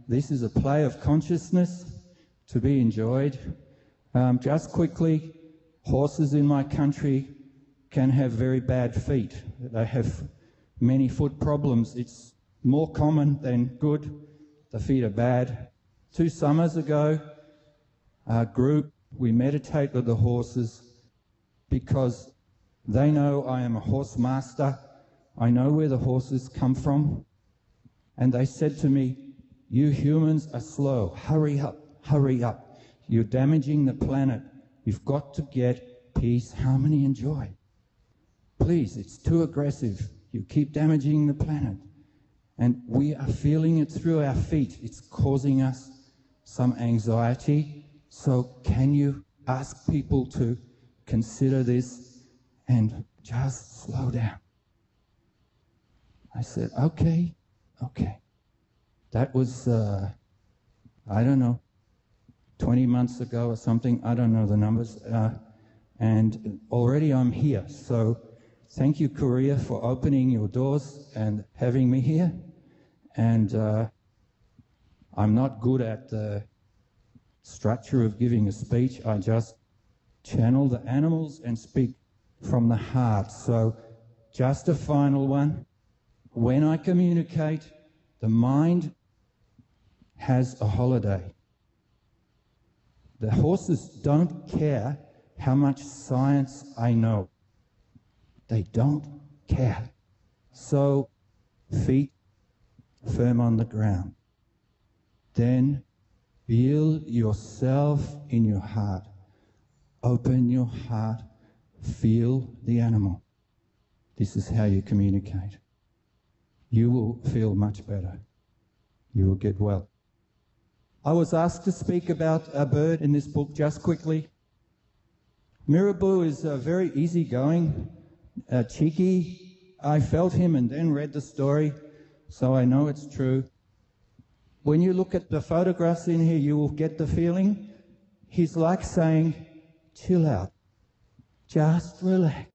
This is a play of consciousness to be enjoyed. Just quickly, horses in my country can have very bad feet. They have many foot problems. It's more common than good. The feet are bad. 2 summers ago, our group, we meditate with the horses because they know I am a horse master. I know where the horses come from. And they said to me, "You humans are slow. Hurry up, hurry up. You're damaging the planet. You've got to get peace, harmony, and joy. Please, it's too aggressive. You keep damaging the planet." And we are feeling it through our feet. It's causing us some anxiety. So can you ask people to consider this and just slow down? I said, okay. That was, I don't know, 20 months ago or something. I don't know the numbers. And already I'm here. So thank you, Korea, for opening your doors and having me here. And I'm not good at the structure of giving a speech. I just channel the animals and speak from the heart. So just a final one. When I communicate, the mind has a holiday. The horses don't care how much science I know. They don't care. So feet firm on the ground. Then feel yourself in your heart. Open your heart. Feel the animal. This is how you communicate. You will feel much better. You will get well. I was asked to speak about a bird in this book just quickly. Mirabu is very easygoing, cheeky. I felt him and then read the story, so I know it's true. When you look at the photographs in here, you will get the feeling. He's like saying, chill out. Just relax.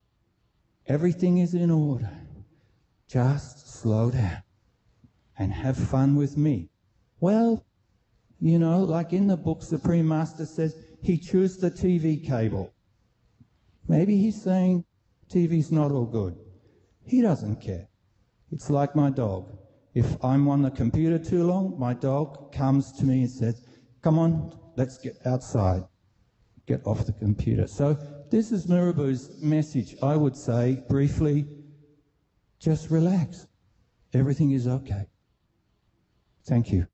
Everything is in order. Just slow down and have fun with me. Well, you know, like in the book, Supreme Master says he chose the TV cable. Maybe he's saying TV's not all good. He doesn't care. It's like my dog. If I'm on the computer too long, my dog comes to me and says, "Come on, let's get outside. Get off the computer." So this is Mirabu's message. I would say, briefly, just relax. Everything is okay. Thank you.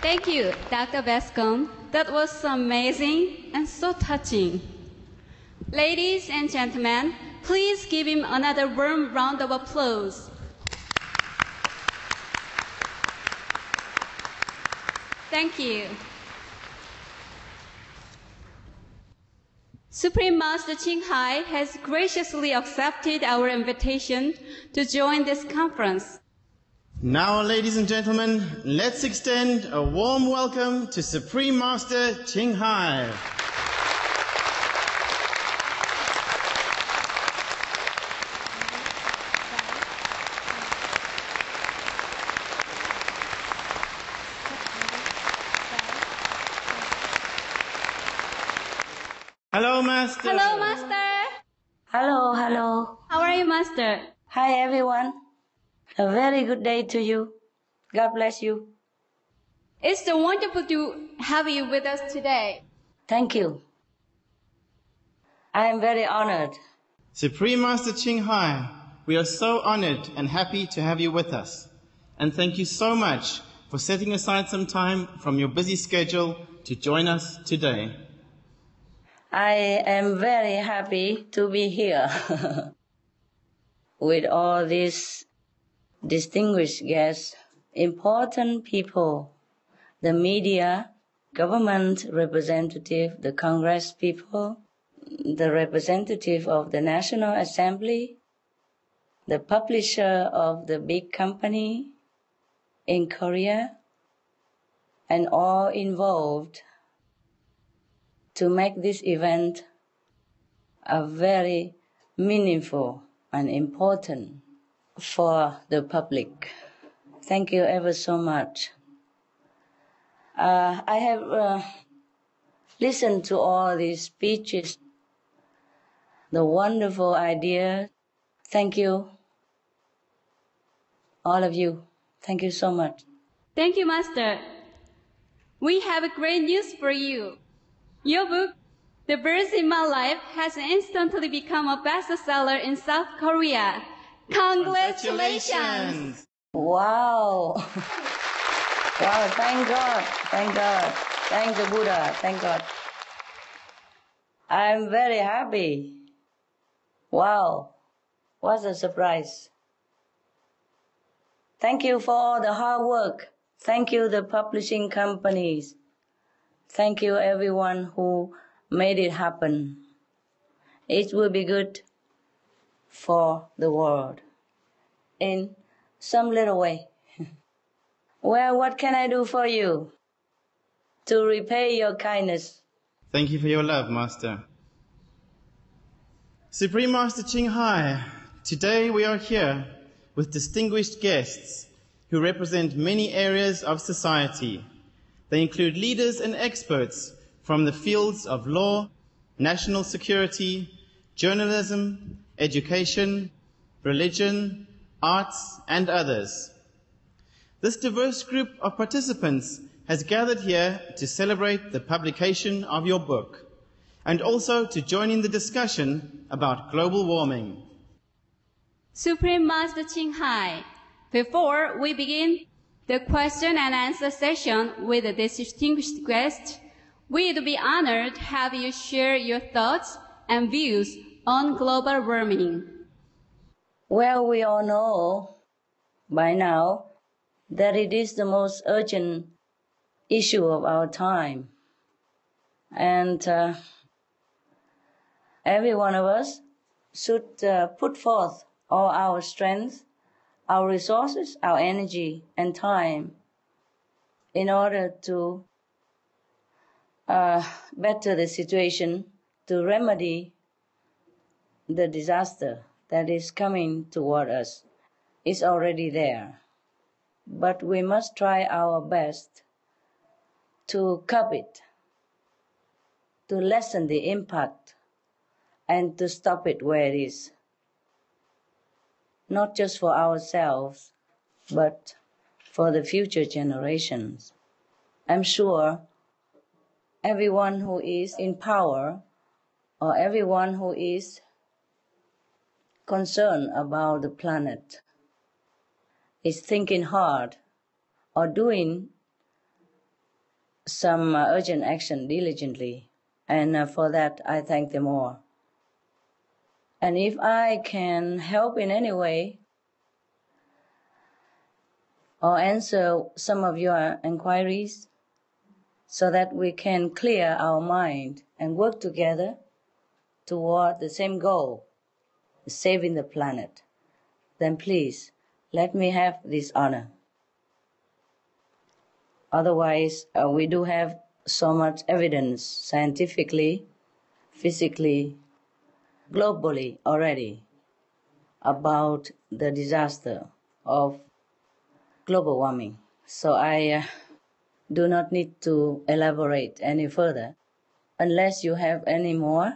Thank you, Dr. Bascom. That was amazing and so touching. Ladies and gentlemen, please give him another warm round of applause. Thank you. Supreme Master Ching Hai has graciously accepted our invitation to join this conference. Now, ladies and gentlemen, let's extend a warm welcome to Supreme Master Ching Hai. Hello, Master. Hello, Master. Hello. How are you, Master? Hi, everyone. A very good day to you. God bless you. It's so wonderful to have you with us today. Thank you. I am very honored. Supreme Master Ching Hai, we are so honored and happy to have you with us. And thank you so much for setting aside some time from your busy schedule to join us today. I am very happy to be here with all these distinguished guests, important people, the media, government representative, the Congress people, the representative of the National Assembly, the publisher of the big company in Korea, and all involved to make this event a very meaningful and important for the public. Thank you ever so much. I have listened to all these speeches, the wonderful ideas. Thank you, all of you. Thank you so much. Thank you, Master. We have great news for you. Your book, The Birds in My Life, has instantly become a bestseller in South Korea. Congratulations! Wow. Wow, thank God, thank God. Thank the Buddha, thank God. I'm very happy. Wow, what a surprise. Thank you for all the hard work. Thank you, the publishing companies. Thank you, everyone who made it happen. It will be good for the world in some little way. Well, what can I do for you to repay your kindness? Thank you for your love, Master. Supreme Master Ching Hai, today we are here with distinguished guests who represent many areas of society. They include leaders and experts from the fields of law, national security, journalism, education, religion, arts, and others. This diverse group of participants has gathered here to celebrate the publication of your book and also to join in the discussion about global warming. Supreme Master Ching Hai, before we begin the question and answer session with the distinguished guests, we'd be honored to have you share your thoughts and views on global warming. Well, we all know by now that it is the most urgent issue of our time. And every one of us should put forth all our strength, our resources, our energy and time in order to better the situation, to remedy the disaster that is coming toward us. It's already there. But we must try our best to curb it, to lessen the impact, and to stop it where it is. Not just for ourselves, but for the future generations. I'm sure everyone who is in power or everyone who is concerned about the planet is thinking hard or doing some urgent action diligently. And for that, I thank them all. And if I can help in any way or answer some of your inquiries so that we can clear our mind and work together toward the same goal, saving the planet, then please let me have this honor. Otherwise, we do have so much evidence scientifically, physically, globally already about the disaster of global warming. So I do not need to elaborate any further. Unless you have any more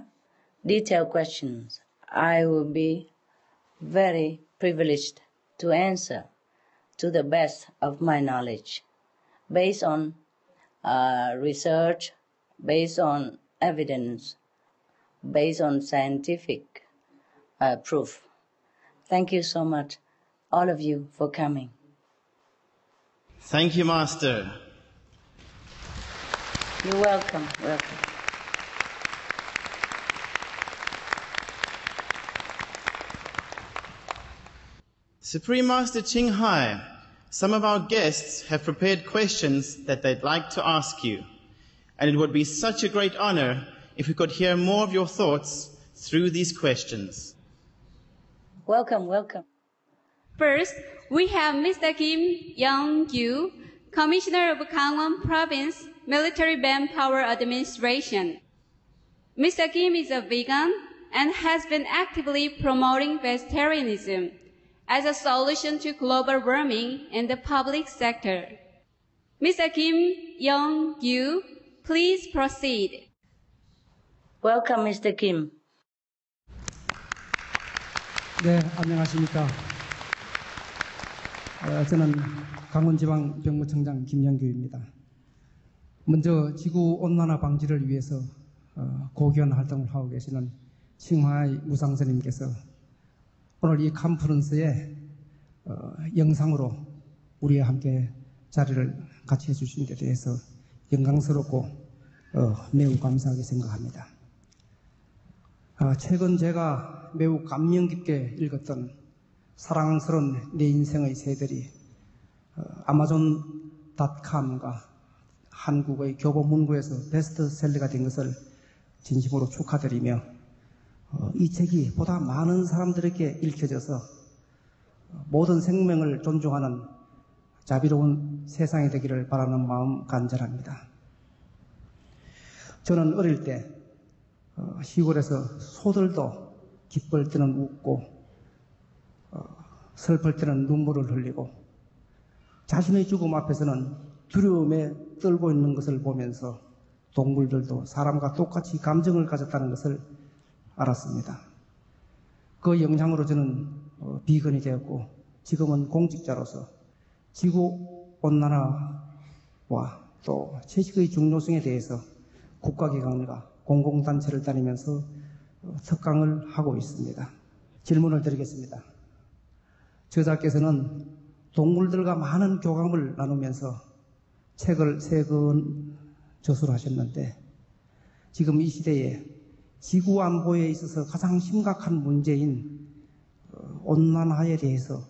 detailed questions, I will be very privileged to answer to the best of my knowledge, based on research, based on evidence, based on scientific proof. Thank you so much, all of you, for coming. Thank you, Master. You're welcome, welcome. Supreme Master Ching Hai, some of our guests have prepared questions that they'd like to ask you, and it would be such a great honor if we could hear more of your thoughts through these questions. Welcome, welcome. First, we have Mr. Kim Young-gyu, Commissioner of Gangwon Province Military Manpower Administration. Mr. Kim is a vegan and has been actively promoting vegetarianism as a solution to global warming in the public sector. Mr. Kim Young-gyu, please proceed. Welcome, Mr. Kim. 네, 안녕하십니까. 저는 강원지방병무청장 김영규입니다. 먼저 지구온난화 방지를 위해서 고귀한 활동을 하고 계시는 칭화의 무상스님께서 오늘 이 컨퍼런스에 영상으로 우리와 함께 자리를 같이 해주신 데 대해서 영광스럽고 매우 감사하게 생각합니다. 최근 제가 매우 감명 깊게 읽었던 사랑스러운 내 인생의 새들이 아마존.com과 한국의 교보문고에서 베스트셀러가 된 것을 진심으로 축하드리며 이 책이 보다 많은 사람들에게 읽혀져서 모든 생명을 존중하는 자비로운 세상이 되기를 바라는 마음 간절합니다. 저는 어릴 때 시골에서 소들도 기쁠 때는 웃고 슬플 때는 눈물을 흘리고 자신의 죽음 앞에서는 두려움에 떨고 있는 것을 보면서 동물들도 사람과 똑같이 감정을 가졌다는 것을 알았습니다. 그 영향으로 저는 비건이 되었고 지금은 공직자로서 지구온난화와 또 채식의 중요성에 대해서 국가기관과 공공단체를 다니면서 특강을 하고 있습니다. 질문을 드리겠습니다. 저자께서는 동물들과 많은 교감을 나누면서 책을 3권 저술을 하셨는데 지금 이 시대에 지구 안보에 있어서 가장 심각한 문제인 온난화에 대해서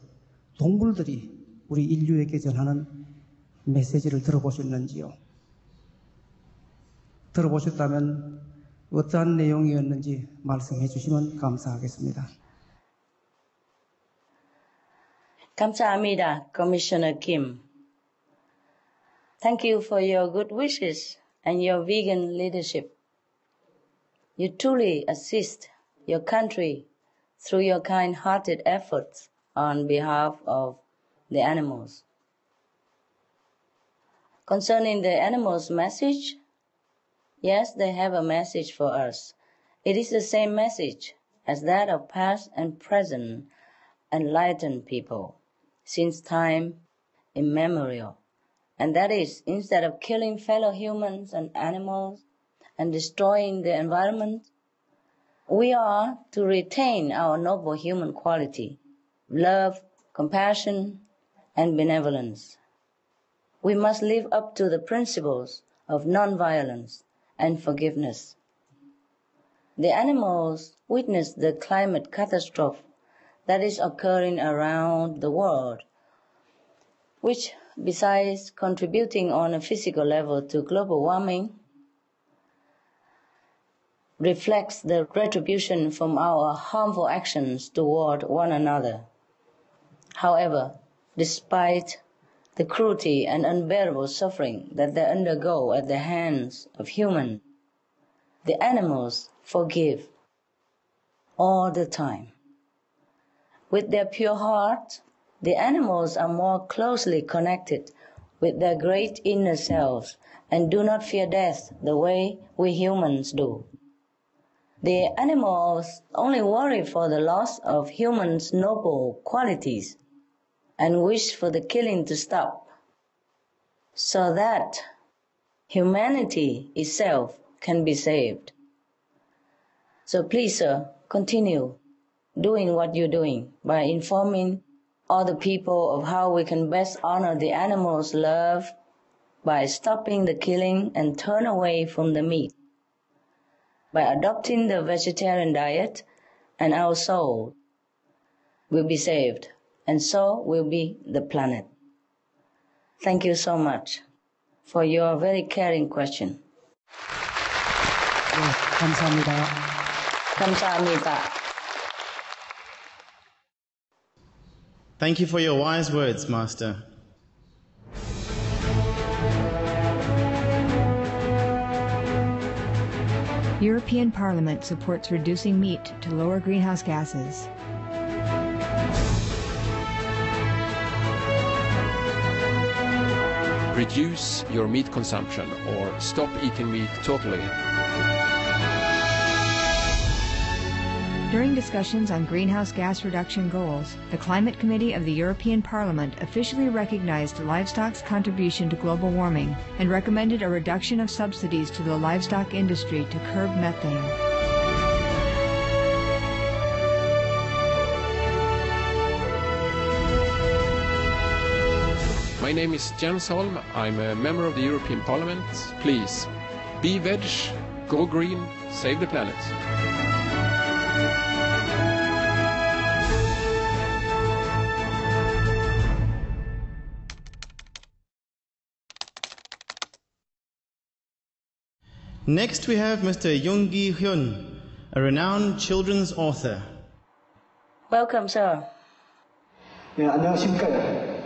동물들이 우리 인류에게 전하는 메시지를 들어보셨는지요? 들어보셨다면 어떠한 내용이었는지 말씀해 주시면 감사하겠습니다. 감사합니다, Commissioner Kim. Thank you for your good wishes and your vegan leadership. You truly assist your country through your kind-hearted efforts on behalf of the animals. Concerning the animals' message, yes, they have a message for us. It is the same message as that of past and present enlightened people since time immemorial. And that is, instead of killing fellow humans and animals and destroying the environment, we are to retain our noble human quality, love, compassion, and benevolence. We must live up to the principles of non-violence and forgiveness. The animals witness the climate catastrophe that is occurring around the world, which, besides contributing on a physical level to global warming, reflects the retribution from our harmful actions toward one another. However, despite the cruelty and unbearable suffering that they undergo at the hands of humans, the animals forgive all the time. With their pure heart, the animals are more closely connected with their great inner selves and do not fear death the way we humans do. The animals only worry for the loss of humans' noble qualities and wish for the killing to stop, so that humanity itself can be saved. So please, sir, continue doing what you're doing by informing other people of how we can best honor the animals' love by stopping the killing and turn away from the meat, by adopting the vegetarian diet, and our soul will be saved, and so will be the planet. Thank you so much for your very caring question. 네, 감사합니다. 감사합니다. Thank you for your wise words, Master. European Parliament supports reducing meat to lower greenhouse gases. reduce your meat consumption or stop eating meat totally. During discussions on greenhouse gas reduction goals, the Climate Committee of the European Parliament officially recognized livestock's contribution to global warming and recommended a reduction of subsidies to the livestock industry to curb methane. My name is Jens Holm. I'm a member of the European Parliament. Please, be veg, go green, save the planet. Next we have Mr. Yoongi Hyun, a renowned children's author. Welcome, sir. 네, 안녕하십니까.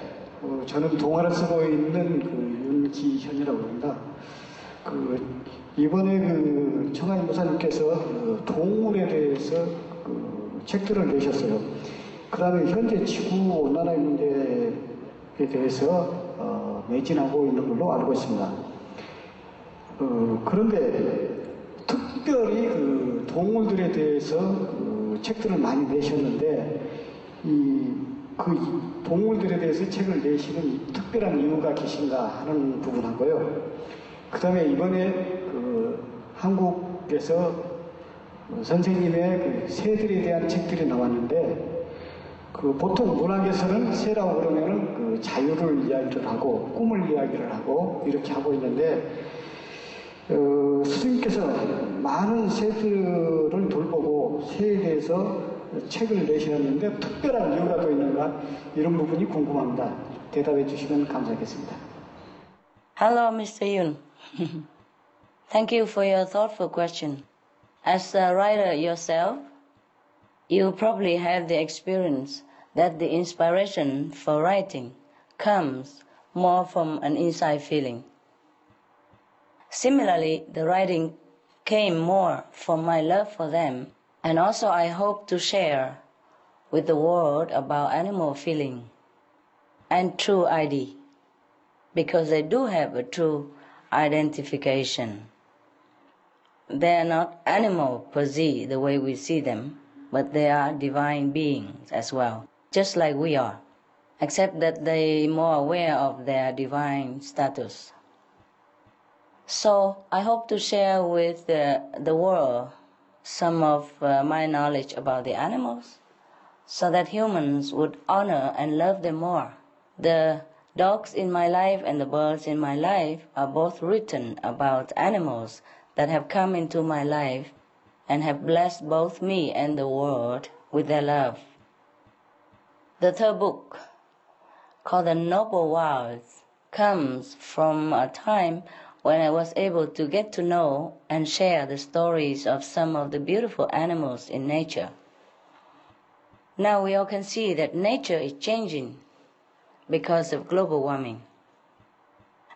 저는 동화를 쓰고 있는 윤기현이라고 합니다. 이번에 청하인 목사님께서 동물에 대해서 책들을 내셨어요. 그다음에 현재 지구 온난화 문제에 대해서 매진하고 있는 걸로 알고 있습니다. 그런데 특별히 동물들에 대해서 책들을 많이 내셨는데 동물들에 대해서 책을 내시는 특별한 이유가 계신가 하는 부분하고요. 그 다음에 이번에 한국에서 선생님의 새들에 대한 책들이 나왔는데 보통 문학에서는 새라고 그러면은 자유를 이야기를 하고 꿈을 이야기를 하고 이렇게 하고 있는데 스님께서 많은 새들을 돌보고 새에 대해서 책을 내셨는데 특별한 이유가 또 있는가 이런 부분이 궁금합니다. 대답해 주시면 감사하겠습니다. Hello, Mr. Yoon. Thank you for your thoughtful question. As a writer yourself, you probably had the experience that the inspiration for writing comes more from an inside feeling. Similarly, the writing came more from my love for them, and also I hope to share with the world about animal feeling and true ID, because they do have a true identification. They are not animal per se, the way we see them, but they are divine beings as well, just like we are, except that they are more aware of their divine status. So I hope to share with the world some of my knowledge about the animals, so that humans would honor and love them more. The dogs in my life and the birds in my life are both written about animals that have come into my life and have blessed both me and the world with their love. The third book, called The Noble Wilds, comes from a time when I was able to get to know and share the stories of some of the beautiful animals in nature. Now we all can see that nature is changing because of global warming,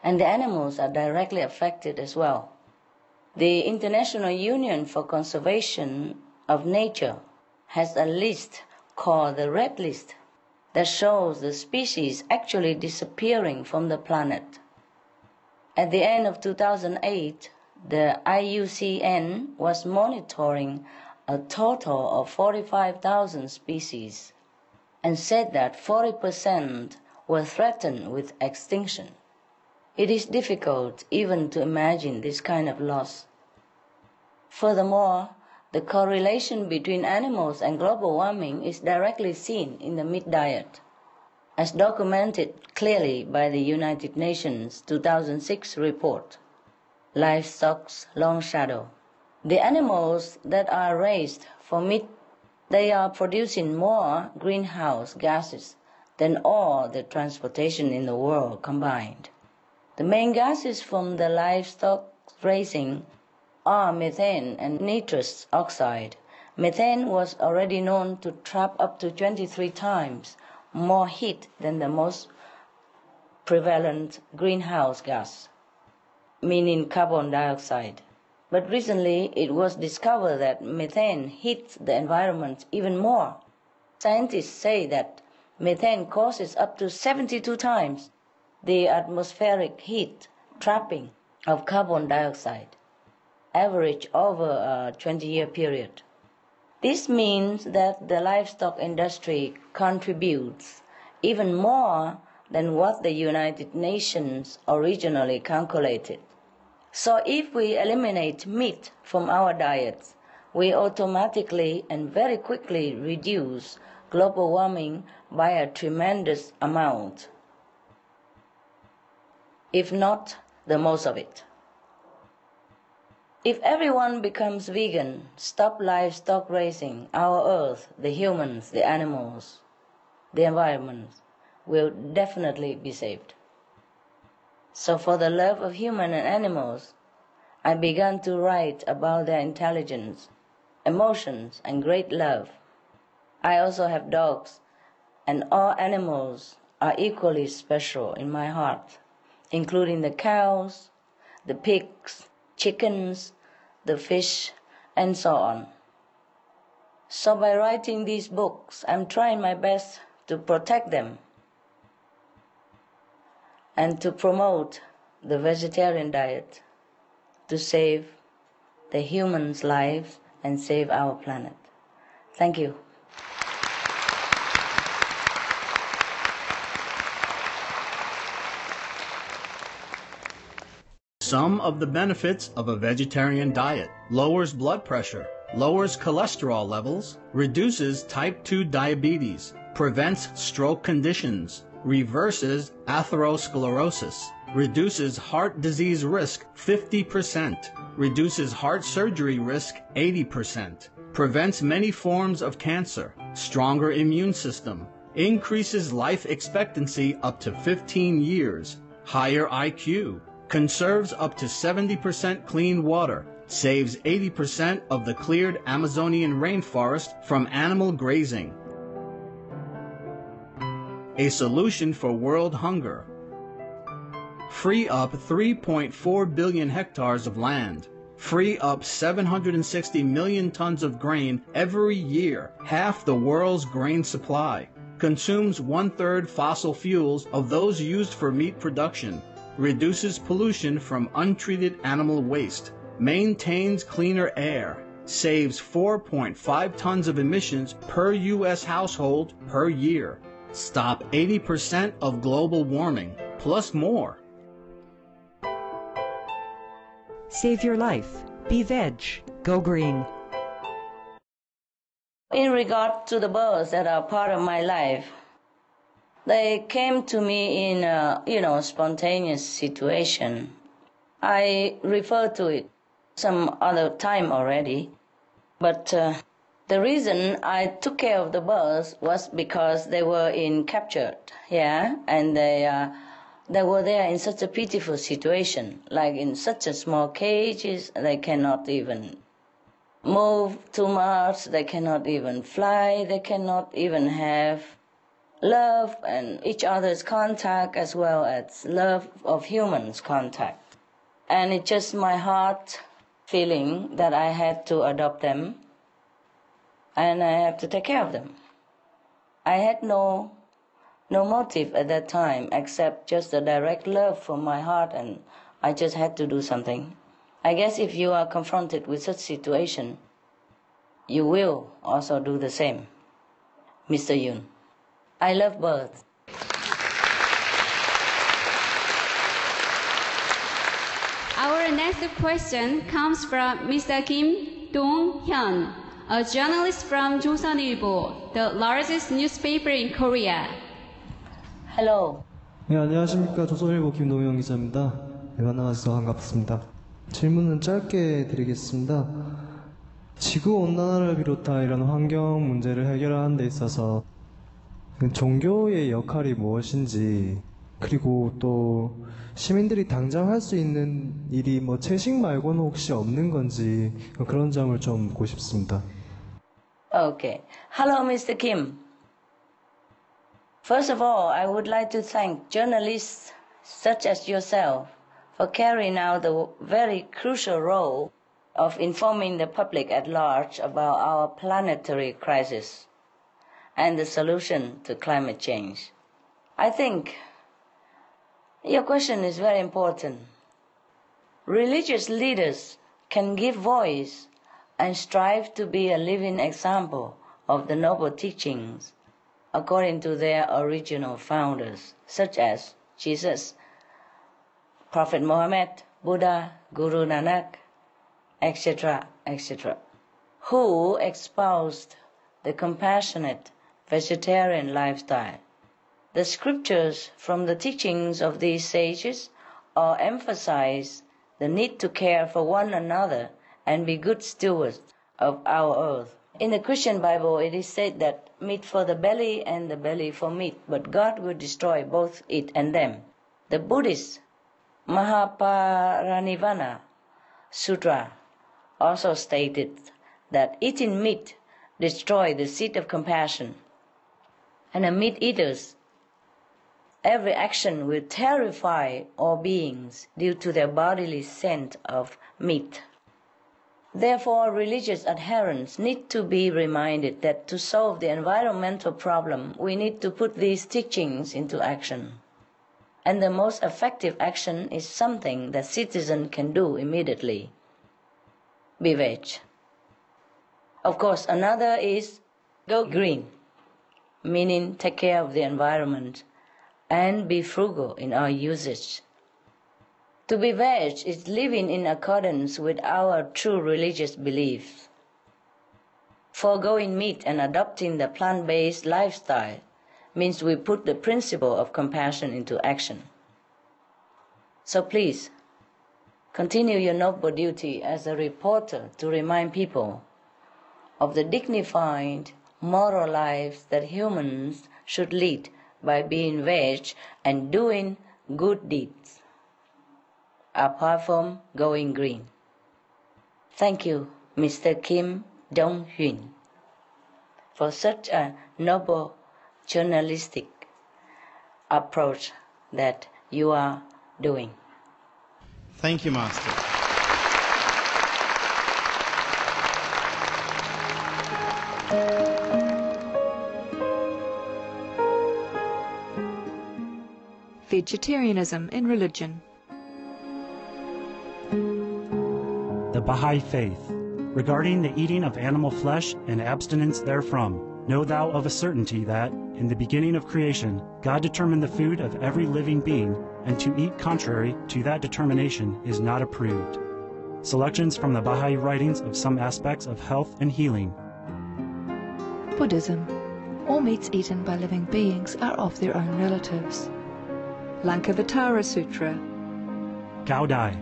and the animals are directly affected as well. The International Union for Conservation of Nature has a list called the Red List that shows the species actually disappearing from the planet. At the end of 2008, the IUCN was monitoring a total of 45,000 species and said that 40% were threatened with extinction. It is difficult even to imagine this kind of loss. Furthermore, the correlation between animals and global warming is directly seen in the meat diet, as documented clearly by the United Nations 2006 report, Livestock's Long Shadow. The animals that are raised for meat, they are producing more greenhouse gases than all the transportation in the world combined. The main gases from the livestock raising are methane and nitrous oxide. Methane was already known to trap up to 23 times more heat than the most prevalent greenhouse gas, meaning carbon dioxide. But recently it was discovered that methane heats the environment even more. Scientists say that methane causes up to 72 times the atmospheric heat trapping of carbon dioxide, average over a 20-year period. This means that the livestock industry contributes even more than what the United Nations originally calculated. So if we eliminate meat from our diets, we automatically and very quickly reduce global warming by a tremendous amount, if not the most of it. If everyone becomes vegan, stop livestock raising, our earth, the humans, the animals, the environment will definitely be saved. So for the love of humans and animals, I began to write about their intelligence, emotions, and great love. I also have dogs, and all animals are equally special in my heart, including the cows, the pigs, chickens, the fish, and so on. So by writing these books, I'm trying my best to protect them and to promote the vegetarian diet, to save the humans' lives and save our planet. Thank you. Some of the benefits of a vegetarian diet: lowers blood pressure, lowers cholesterol levels, reduces type 2 diabetes, prevents stroke conditions, reverses atherosclerosis, reduces heart disease risk 50%, reduces heart surgery risk 80%, prevents many forms of cancer, stronger immune system, increases life expectancy up to 15 years, higher IQ, conserves up to 70% clean water, saves 80% of the cleared Amazonian rainforest from animal grazing. A solution for world hunger. Free up 3.4 billion hectares of land. Free up 760 million tons of grain every year, half the world's grain supply. Consumes 1/3 fossil fuels of those used for meat production. Reduces pollution from untreated animal waste, maintains cleaner air, saves 4.5 tons of emissions per U.S. household per year, stop 80% of global warming, plus more. Save your life. Be veg. Go green. In regard to the birds that are part of my life, they came to me in a, spontaneous situation. I referred to it some other time already, but the reason I took care of the birds was because they were captured, and they were there in such a pitiful situation, like in such a small cages. They cannot even move too much, they cannot even fly, they cannot even have love and each other's contact as well as love of humans' contact. And it's just my heart feeling that I had to adopt them and I have to take care of them. I had no motive at that time except just a direct love from my heart, and I just had to do something. I guess if you are confronted with such situation, you will also do the same. Mr. Yoon, I love birds. Our next question comes from Mr. Kim Dong-hyun, a journalist from 조선일보, the largest newspaper in Korea. Hello. 네, 안녕하십니까. 조선일보 김동영 기자입니다. 네, 만나서 반갑습니다. 질문은 짧게 드리겠습니다. 지구온난화를 비롯한 이런 환경 문제를 해결하는 데 있어서 종교의 역할이 무엇인지, 그리고 또 시민들이 당장 할 수 있는 일이 채식 말고는 혹시 없는 건지, 그런 점을 좀 묻고 싶습니다. Okay. Hello, Mr. Kim. First of all, I would like to thank journalists such as yourself for carrying out the very crucial role of informing the public at large about our planetary crisis and the solution to climate change. I think Your question is very important. Religious leaders can give voice and strive to be a living example of the noble teachings according to their original founders, such as Jesus, Prophet Muhammad, Buddha, Guru Nanak, etc., etc., who espoused the compassionate vegetarian lifestyle. The scriptures from the teachings of these sages all emphasize the need to care for one another and be good stewards of our earth. In the Christian Bible, it is said that meat for the belly and the belly for meat, but God will destroy both it and them. The Buddhist Mahaparinirvana Sutra also stated that eating meat destroys the seed of compassion, and the meat eaters, every action will terrify all beings due to their bodily scent of meat. Therefore, religious adherents need to be reminded that to solve the environmental problem, we need to put these teachings into action. And the most effective action is something that citizens can do immediately. Be veg. Of course, another is go green, meaning take care of the environment and be frugal in our usage. To be veg is living in accordance with our true religious beliefs. Foregoing meat and adopting the plant-based lifestyle means we put the principle of compassion into action. So please, continue your noble duty as a reporter to remind people of the dignified moral lives that humans should lead by being veg and doing good deeds, apart from going green. Thank you, Mr. Kim Dong-Hyun, for such a noble journalistic approach that you are doing. Thank you, Master. Vegetarianism in religion. The Baha'i Faith. Regarding the eating of animal flesh and abstinence therefrom, know thou of a certainty that, in the beginning of creation, God determined the food of every living being, and to eat contrary to that determination is not approved. Selections from the Baha'i writings of some aspects of health and healing. Buddhism. All meats eaten by living beings are of their own relatives. Lankavatara Sutra. Gaudai.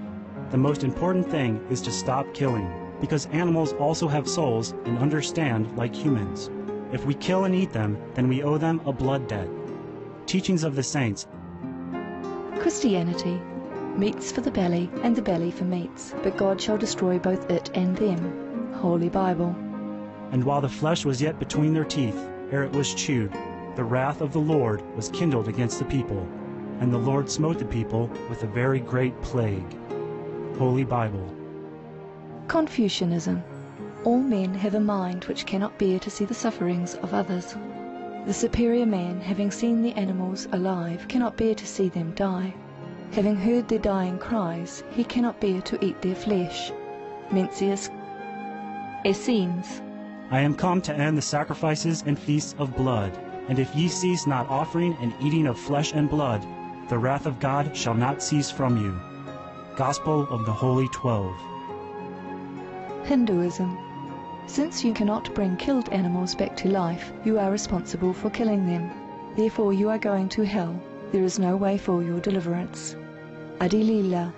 The most important thing is to stop killing, because animals also have souls and understand like humans. If we kill and eat them, then we owe them a blood debt. Teachings of the Saints. Christianity. Meats for the belly and the belly for meats, but God shall destroy both it and them. Holy Bible. And while the flesh was yet between their teeth, ere it was chewed, the wrath of the Lord was kindled against the people, and the Lord smote the people with a very great plague. Holy Bible. Confucianism. All men have a mind which cannot bear to see the sufferings of others. The superior man, having seen the animals alive, cannot bear to see them die. Having heard their dying cries, he cannot bear to eat their flesh. Mencius. Essenes. I am come to end the sacrifices and feasts of blood, and if ye cease not offering and eating of flesh and blood, the wrath of God shall not cease from you. Gospel of the Holy 12. Hinduism. Since you cannot bring killed animals back to life, you are responsible for killing them. Therefore you are going to hell. There is no way for your deliverance. Adilila.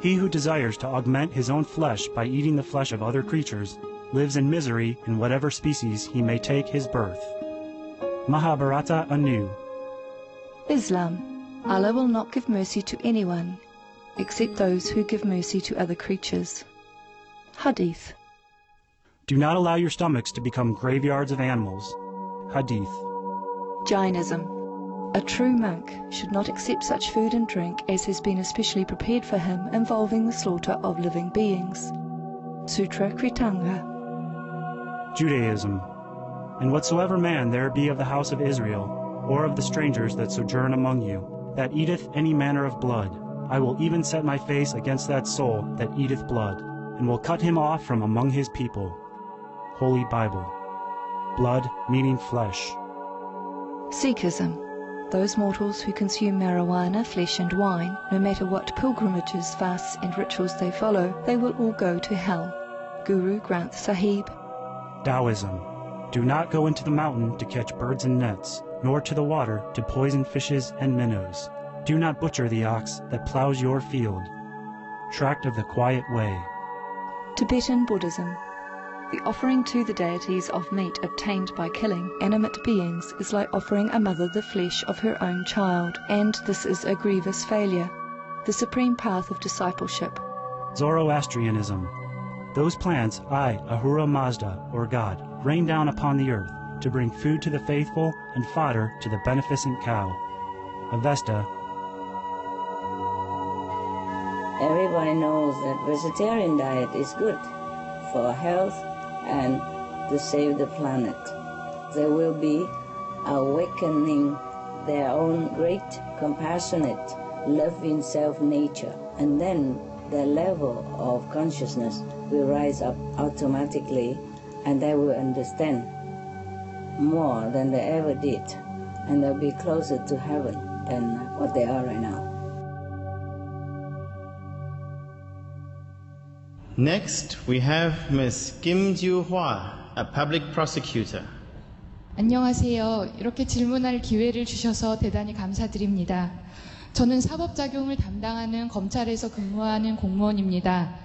He who desires to augment his own flesh by eating the flesh of other creatures lives in misery in whatever species he may take his birth. Mahabharata anew. Islam. Allah will not give mercy to anyone except those who give mercy to other creatures. Hadith. Do not allow your stomachs to become graveyards of animals. Hadith. Jainism. A true monk should not accept such food and drink as has been especially prepared for him involving the slaughter of living beings. Sutra Kritanga. Judaism. And whatsoever man there be of the house of Israel, or of the strangers that sojourn among you, that eateth any manner of blood. I will even set my face against that soul that eateth blood, and will cut him off from among his people. Holy Bible. Blood meaning flesh. Sikhism. Those mortals who consume marijuana, flesh and wine, no matter what pilgrimages, fasts and rituals they follow, they will all go to hell. Guru Granth Sahib. Taoism. Do not go into the mountain to catch birds and nets, nor to the water to poison fishes and minnows. Do not butcher the ox that plows your field. Tract of the Quiet Way. Tibetan Buddhism. The offering to the deities of meat obtained by killing animate beings is like offering a mother the flesh of her own child, and this is a grievous failure. The supreme path of discipleship. Zoroastrianism. Those plants I, Ahura Mazda, or God, rain down upon the earth to bring food to the faithful and fodder to the beneficent cow. Avesta. Everybody knows that vegetarian diet is good for health and to save the planet. They will be awakening their own great, compassionate, loving self-nature, and then their level of consciousness will rise up automatically, and they will understand more than they ever did, and they'll be closer to heaven than what they are right now. Next, we have Ms. Kim Ju-hwa, a public prosecutor. 안녕하세요. 이렇게 질문할 기회를 주셔서 대단히 감사드립니다. 저는 사법작용을 담당하는 검찰에서 근무하는 공무원입니다.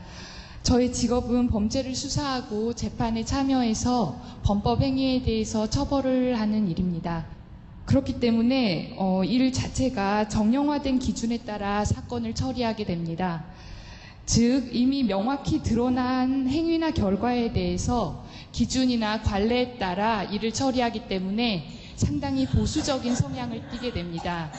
저의 직업은 범죄를 수사하고 재판에 참여해서 범법 행위에 대해서 처벌을 하는 일입니다. 그렇기 때문에 일 자체가 정형화된 기준에 따라 사건을 처리하게 됩니다. 즉 이미 명확히 드러난 행위나 결과에 대해서 기준이나 관례에 따라 일을 처리하기 때문에 상당히 보수적인 성향을 띠게 됩니다.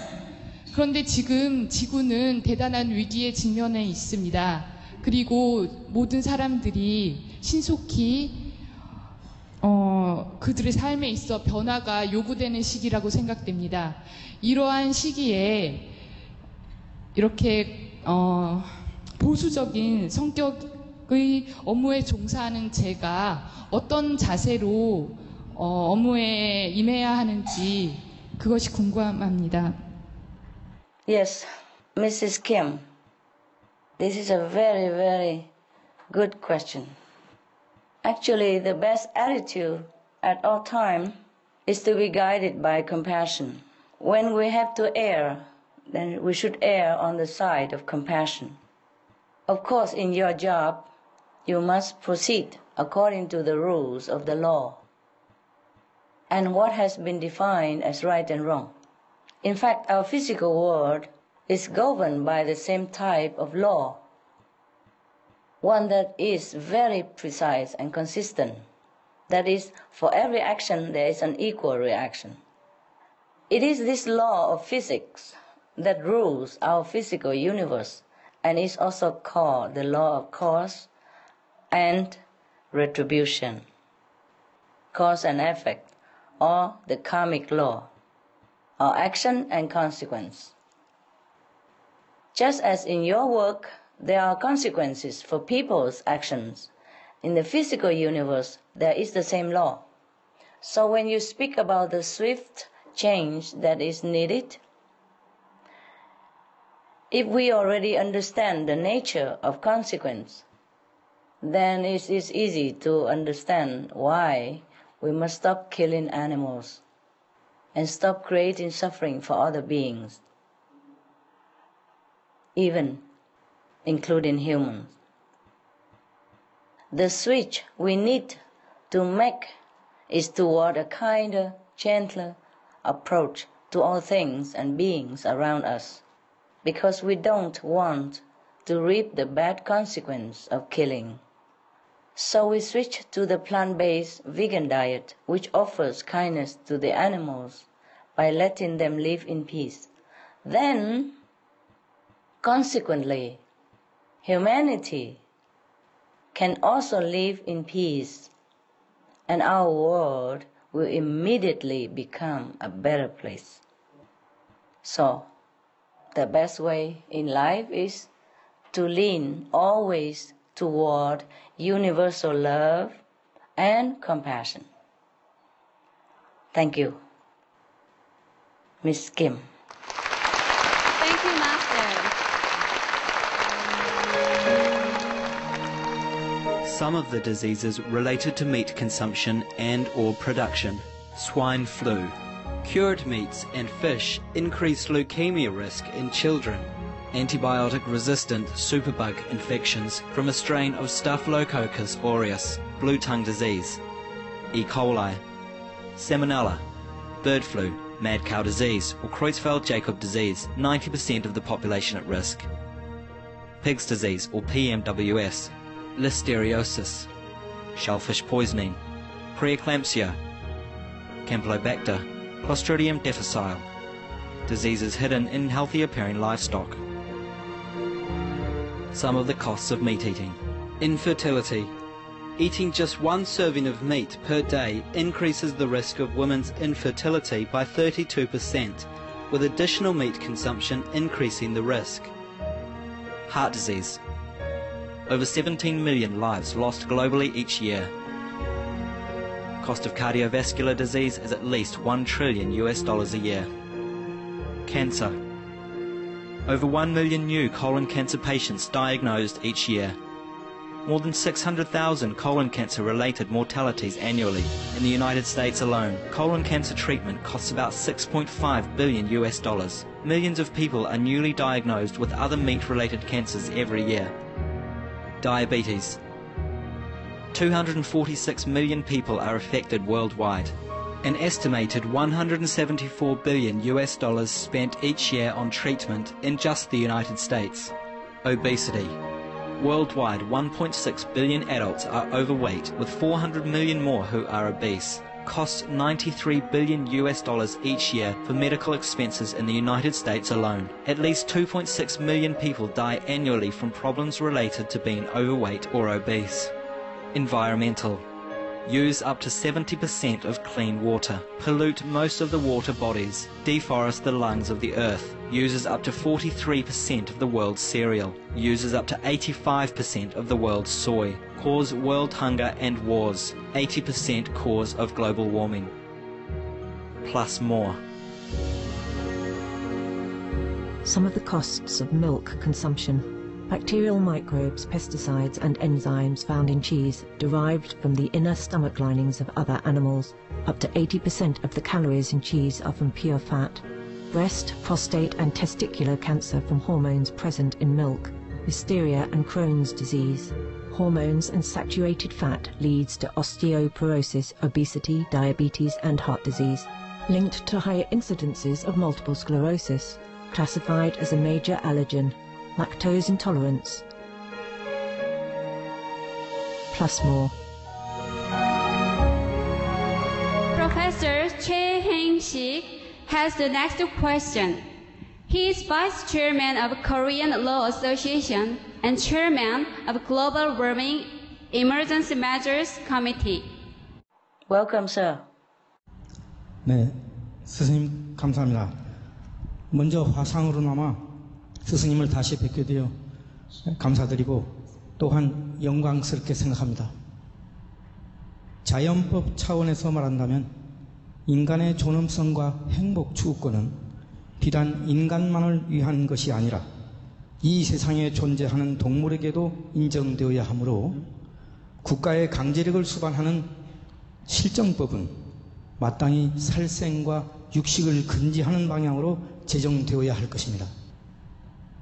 그런데 지금 지구는 대단한 위기에 직면해 있습니다. 그리고 모든 사람들이 신속히 그들의 삶에 있어 변화가 요구되는 시기라고 생각됩니다. 이러한 시기에 이렇게 보수적인 성격의 업무에 종사하는 제가 어떤 자세로 업무에 임해야 하는지 그것이 궁금합니다. Yes, Mrs. Kim, this is a very, very good question. Actually, the best attitude at all time is to be guided by compassion. When we have to err, then we should err on the side of compassion. Of course, in your job, you must proceed according to the rules of the law and what has been defined as right and wrong. In fact, our physical world is governed by the same type of law, one that is very precise and consistent. That is, for every action there is an equal reaction. It is this law of physics that rules our physical universe, and is also called the law of cause and retribution, cause and effect, or the karmic law, or action and consequence. Just as in your work, there are consequences for people's actions, in the physical universe, there is the same law. So when you speak about the swift change that is needed, if we already understand the nature of consequence, then it is easy to understand why we must stop killing animals and stop creating suffering for other beings, even including humans. The switch we need to make is toward a kinder, gentler approach to all things and beings around us, because we don't want to reap the bad consequence of killing. So we switch to the plant-based vegan diet, which offers kindness to the animals by letting them live in peace. Then, consequently, humanity can also live in peace, and our world will immediately become a better place. So, the best way in life is to lean always toward universal love and compassion. Thank you. Miss Kim. Thank you, Master. Some of the diseases related to meat consumption and/or production. Swine flu. Cured meats and fish increase leukemia risk in children. Antibiotic-resistant superbug infections from a strain of Staphylococcus aureus, blue tongue disease. E. coli. Salmonella. Bird flu, mad cow disease, or Creutzfeldt-Jakob disease, 90% of the population at risk. Pig's disease, or PMWS. Listeriosis. Shellfish poisoning. Preeclampsia. Campylobacter. Clostridium difficile. Diseases hidden in healthy appearing livestock. Some of the costs of meat eating. Infertility. Eating just one serving of meat per day increases the risk of women's infertility by 32%, with additional meat consumption increasing the risk. Heart disease. Over 17 million lives lost globally each year. Cost of cardiovascular disease is at least $1 trillion a year. Cancer. Over 1 million new colon cancer patients diagnosed each year. More than 600,000 colon cancer-related mortalities annually. In the United States alone, colon cancer treatment costs about $6.5 billion. Millions of people are newly diagnosed with other meat-related cancers every year. Diabetes. 246 million people are affected worldwide. An estimated $174 billion spent each year on treatment in just the United States. Obesity. Worldwide, 1.6 billion adults are overweight, with 400 million more who are obese. Costs $93 billion each year for medical expenses in the United States alone. At least 2.6 million people die annually from problems related to being overweight or obese. Environmental. Use up to 70% of clean water. Pollute most of the water bodies. Deforest the lungs of the earth. Uses up to 43% of the world's cereal. Uses up to 85% of the world's soy. Cause world hunger and wars. 80% cause of global warming. Plus more. Some of the costs of milk consumption. Bacterial microbes, pesticides and enzymes found in cheese derived from the inner stomach linings of other animals. Up to 80% of the calories in cheese are from pure fat. Breast, prostate and testicular cancer from hormones present in milk. Listeria and Crohn's disease. Hormones and saturated fat leads to osteoporosis, obesity, diabetes and heart disease. Linked to higher incidences of multiple sclerosis. Classified as a major allergen. Lactose intolerance. Plus more. Professor Choi Heng-sik has the next question. He is Vice Chairman of Korean Law Association and Chairman of Global Warming Emergency Measures Committee. Welcome, sir. 네, 스승님 감사합니다. 먼저 화상으로나마 스승님을 다시 뵙게 되어 감사드리고 또한 영광스럽게 생각합니다. 자연법 차원에서 말한다면 인간의 존엄성과 행복 추구권은 비단 인간만을 위한 것이 아니라 이 세상에 존재하는 동물에게도 인정되어야 하므로 국가의 강제력을 수반하는 실정법은 마땅히 살생과 육식을 금지하는 방향으로 제정되어야 할 것입니다.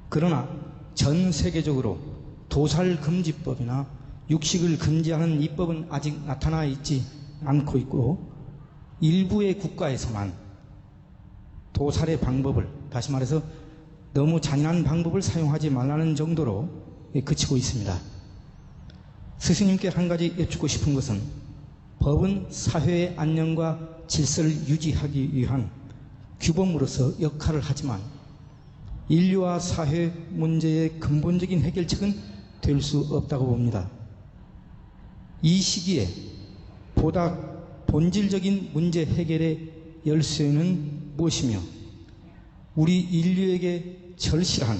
그러나 전 세계적으로 도살금지법이나 육식을 금지하는 입법은 아직 나타나 있지 않고 있고 일부의 국가에서만 도살의 방법을, 다시 말해서 너무 잔인한 방법을 사용하지 말라는 정도로 그치고 있습니다. 스승님께 한 가지 여쭙고 싶은 것은 법은 사회의 안녕과 질서를 유지하기 위한 규범으로서 역할을 하지만 인류와 사회 문제의 근본적인 해결책은 될 수 없다고 봅니다. 이 시기에 보다 본질적인 문제 해결의 열쇠는 무엇이며 우리 인류에게 절실한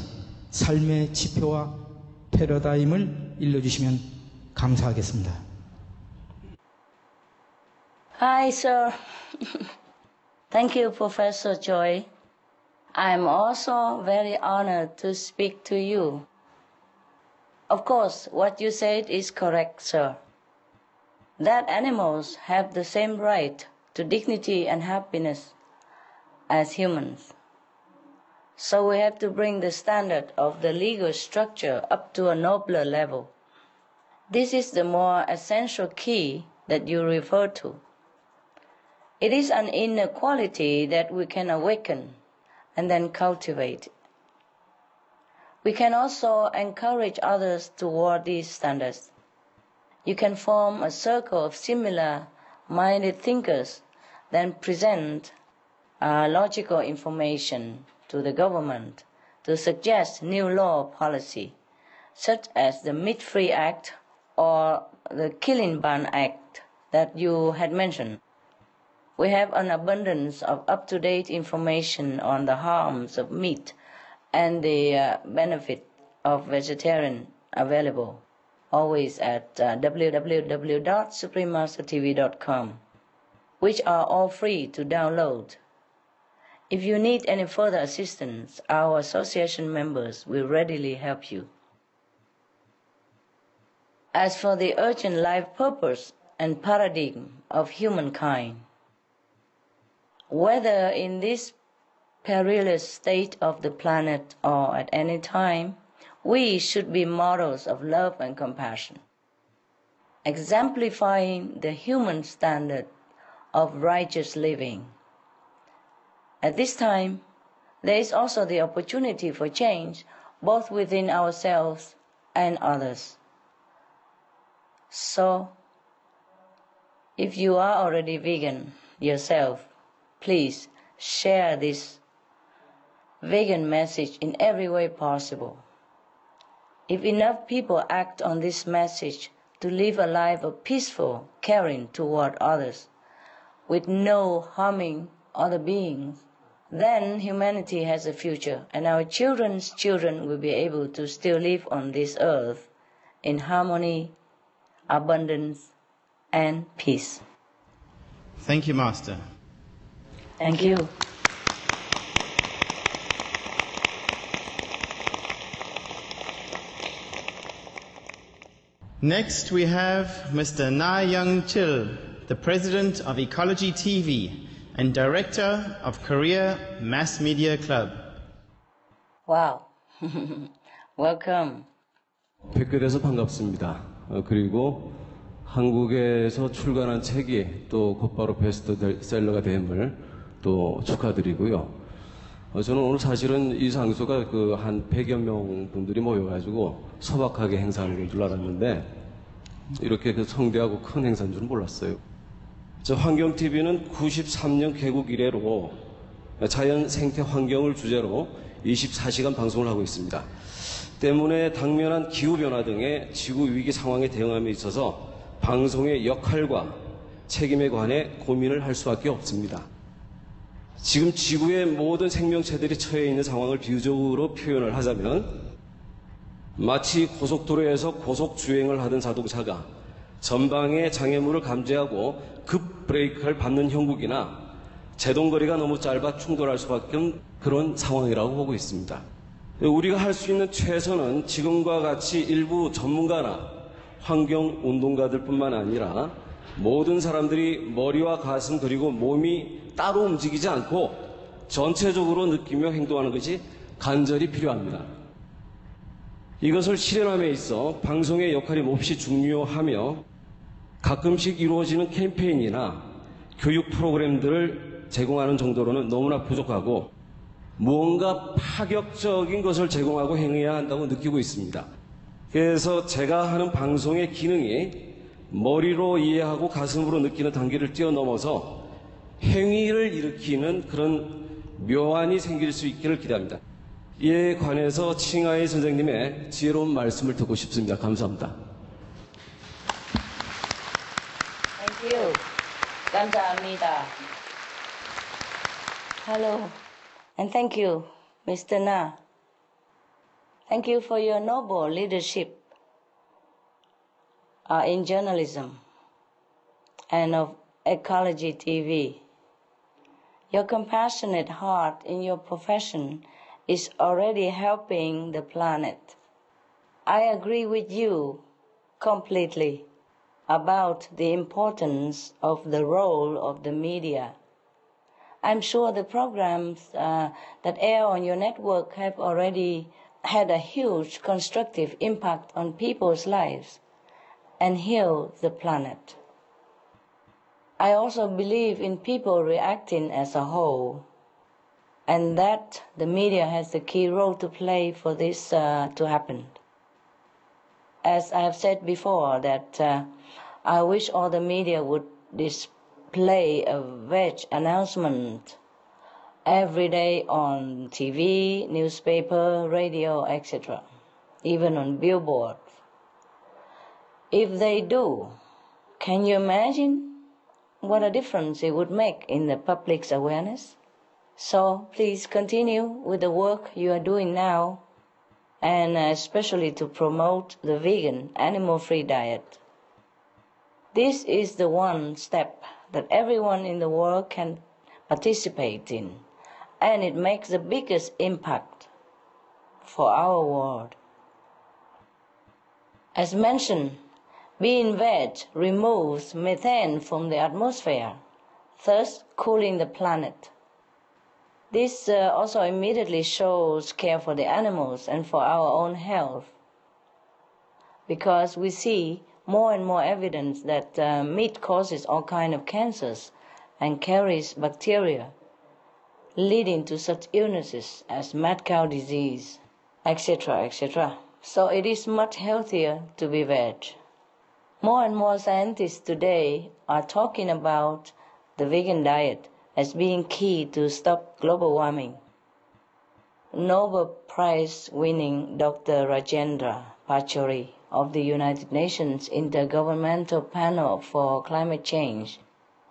삶의 지표와 패러다임을 일러주시면 감사하겠습니다. Hi, sir. Thank you, Professor Joy. I'm also very honored to speak to you. Of course, what you said is correct, sir. That animals have the same right to dignity and happiness as humans. So we have to bring the standard of the legal structure up to a nobler level. This is the more essential key that you refer to. It is an inner quality that we can awaken and then cultivate. We can also encourage others toward these standards. You can form a circle of similar-minded thinkers, then present logical information to the government to suggest new law policy, such as the Meat-Free Act or the Killing Ban Act that you had mentioned. We have an abundance of up-to-date information on the harms of meat and the benefit of vegetarian available, always at www.suprememastertv.com, which are all free to download. If you need any further assistance, our association members will readily help you. As for the urgent life purpose and paradigm of humankind, whether in this perilous state of the planet or at any time, we should be models of love and compassion, exemplifying the human standard of righteous living. At this time, there is also the opportunity for change, both within ourselves and others. So, if you are already vegan yourself, please share this vegan message in every way possible. If enough people act on this message to live a life of peaceful caring toward others, with no harming other beings, then humanity has a future, and our children's children will be able to still live on this earth in harmony, abundance, and peace. Thank you, Master. Thank you. Next, we have Mr. Na Young Chil, the President of Ecology TV and Director of Korea Mass Media Club. Wow. Welcome. 뵙게 돼서 반갑습니다. 그리고 한국에서 출간한 책이 또 곧바로 베스트셀러가 됨을 또 축하드리고요. 저는 오늘 사실은 이 장소가 한 100여 명 분들이 모여가지고 소박하게 행사하는 줄 알았는데 이렇게 성대하고 큰 행사인 줄은 몰랐어요. 환경TV는 93년 개국 이래로 자연 생태 환경을 주제로 24시간 방송을 하고 있습니다. 때문에 당면한 기후변화 등의 지구 위기 상황에 대응함에 있어서 방송의 역할과 책임에 관해 고민을 할 수밖에 없습니다. 지금 지구의 모든 생명체들이 처해 있는 상황을 비유적으로 표현을 하자면 마치 고속도로에서 고속주행을 하던 자동차가 전방의 장애물을 감지하고 급 브레이크를 밟는 형국이나 제동거리가 너무 짧아 충돌할 수밖에 없는 그런 상황이라고 보고 있습니다. 우리가 할 수 있는 최선은 지금과 같이 일부 전문가나 환경운동가들뿐만 아니라 모든 사람들이 머리와 가슴 그리고 몸이 따로 움직이지 않고 전체적으로 느끼며 행동하는 것이 간절히 필요합니다. 이것을 실현함에 있어 방송의 역할이 몹시 중요하며 가끔씩 이루어지는 캠페인이나 교육 프로그램들을 제공하는 정도로는 너무나 부족하고 무언가 파격적인 것을 제공하고 행해야 한다고 느끼고 있습니다. 그래서 제가 하는 방송의 기능이 머리로 이해하고 가슴으로 느끼는 단계를 뛰어넘어서 행위를 일으키는 그런 묘안이 생길 수 있기를 기대합니다. 이에 관해서 칭하이 선생님의 지혜로운 말씀을 듣고 싶습니다. 감사합니다. Thank you. 감사합니다. Hello. And thank you, Mr. Na. Thank you for your noble leadership in journalism and of Ecology TV. Your compassionate heart in your profession is already helping the planet. I agree with you completely about the importance of the role of the media. I'm sure the programs that air on your network have already had a huge constructive impact on people's lives and heal the planet. I also believe in people reacting as a whole, and that the media has the key role to play for this to happen. As I have said before, that I wish all the media would display a veg announcement every day on TV, newspaper, radio, etc., even on billboards. If they do, can you imagine what a difference it would make in the public's awareness? So please continue with the work you are doing now, and especially to promote the vegan, animal-free diet. This is the one step that everyone in the world can participate in, and it makes the biggest impact for our world. As mentioned, being veg removes methane from the atmosphere, thus cooling the planet. This also immediately shows care for the animals and for our own health, because we see more and more evidence that meat causes all kinds of cancers and carries bacteria, leading to such illnesses as mad cow disease, etc., etc. So it is much healthier to be veg. More and more scientists today are talking about the vegan diet as being key to stop global warming. Nobel Prize-winning Dr. Rajendra Pachauri of the United Nations Intergovernmental Panel for Climate Change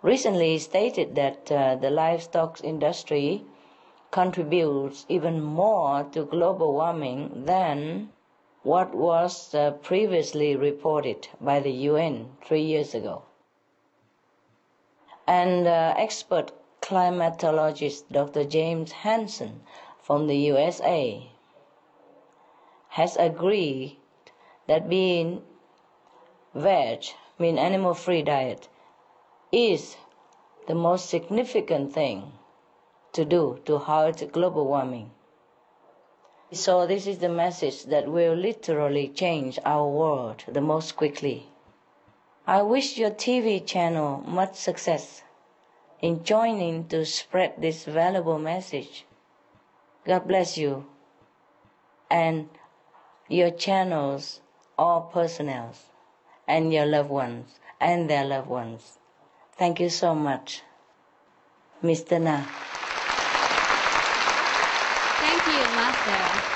recently stated that the livestock industry contributes even more to global warming than what was previously reported by the UN 3 years ago. And expert climatologist Dr. James Hansen from the USA has agreed that being veg, mean animal-free diet, is the most significant thing to do to halt global warming. So this is the message that will literally change our world the most quickly. I wish your TV channel much success in joining to spread this valuable message. God bless you and your channels, all personnel, and your loved ones and their loved ones. Thank you so much, Mr. Na. Thank you, Master.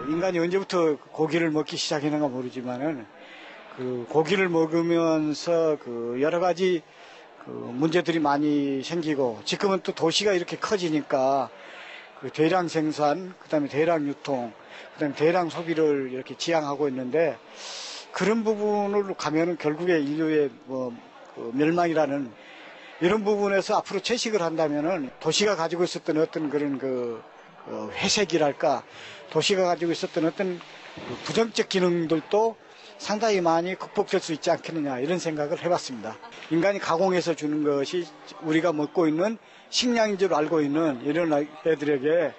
인간이 언제부터 고기를 먹기 시작했는가 모르지만은 그 고기를 먹으면서 그 여러 가지 그 문제들이 많이 생기고 지금은 또 도시가 이렇게 커지니까 그 대량 생산, 그다음에 대량 유통, 그다음에 대량 소비를 이렇게 지향하고 있는데 그런 부분으로 가면은 결국에 인류의 그 멸망이라는 이런 부분에서 앞으로 채식을 한다면은 도시가 가지고 있었던 어떤 그런 회색이랄까 도시가 가지고 있었던 어떤 부정적 기능들도 상당히 많이 극복될 수 있지 않겠느냐 이런 생각을 해봤습니다. 인간이 가공해서 주는 것이 우리가 먹고 있는 식량인 줄 알고 있는 이런 애들에게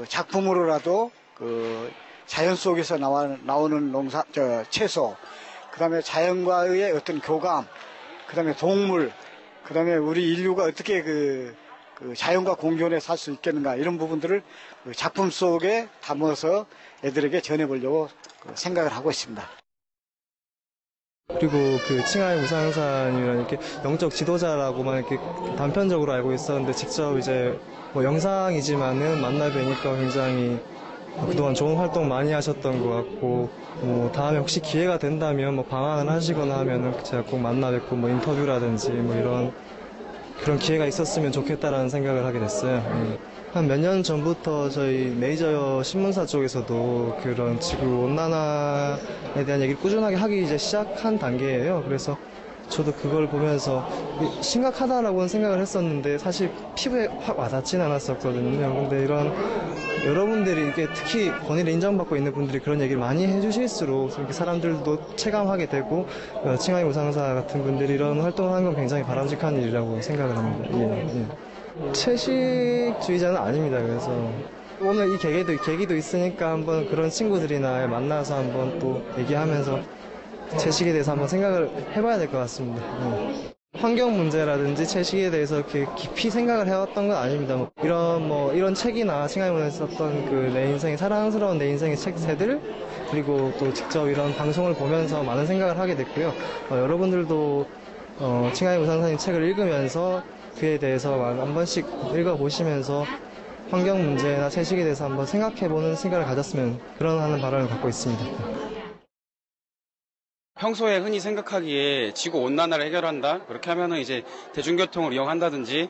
작품으로라도 자연 속에서 나오는 채소, 그 다음에 자연과의 어떤 교감, 그 다음에 동물, 그 다음에 우리 인류가 어떻게 그 자연과 공존해 살 수 있겠는가 이런 부분들을 그 작품 속에 담아서 애들에게 전해보려고 생각을 하고 있습니다. 그리고 그 칭하이 우상산이라는 이렇게 영적 지도자라고만 이렇게 단편적으로 알고 있었는데 직접 이제 뭐 영상이지만은 만나 뵈니까 굉장히 그동안 좋은 활동 많이 하셨던 것 같고 뭐 다음에 혹시 기회가 된다면 뭐 방황을 하시거나 하면은 제가 꼭 만나 뵙고 뭐 인터뷰라든지 뭐 이런 그런 기회가 있었으면 좋겠다라는 생각을 하게 됐어요. 한 몇 년 전부터 저희 메이저 신문사 쪽에서도 그런 지구 온난화에 대한 얘기를 꾸준하게 하기 이제 시작한 단계예요. 그래서 저도 그걸 보면서 심각하다라고는 생각을 했었는데 사실 피부에 확 와닿진 않았었거든요. 근데 이런 여러분들이 이게 특히 권위를 인정받고 있는 분들이 그런 얘기를 많이 해주실수록 이렇게 사람들도 체감하게 되고 칭하이 우상사 같은 분들이 이런 활동을 하는 건 굉장히 바람직한 일이라고 생각을 합니다. 채식주의자는 아닙니다. 그래서 오늘 이 계기도 있으니까 한번 그런 친구들이나 만나서 한번 또 얘기하면서 채식에 대해서 한번 생각을 해봐야 될 것 같습니다. 환경 문제라든지 채식에 대해서 이렇게 깊이 생각을 해왔던 건 아닙니다. 이런 책이나 칭하이 문화에서 썼던 그 내 인생의 사랑스러운 내 인생의 책들 그리고 또 직접 이런 방송을 보면서 많은 생각을 하게 됐고요. 여러분들도 칭하이 우상사님 책을 읽으면서 그에 대해서 한 번씩 읽어보시면서 환경 문제나 채식에 대해서 한번 생각해보는 시간을 가졌으면 그런 하는 바람을 갖고 있습니다. 평소에 흔히 생각하기에 지구 온난화를 해결한다 그렇게 하면은 이제 대중교통을 이용한다든지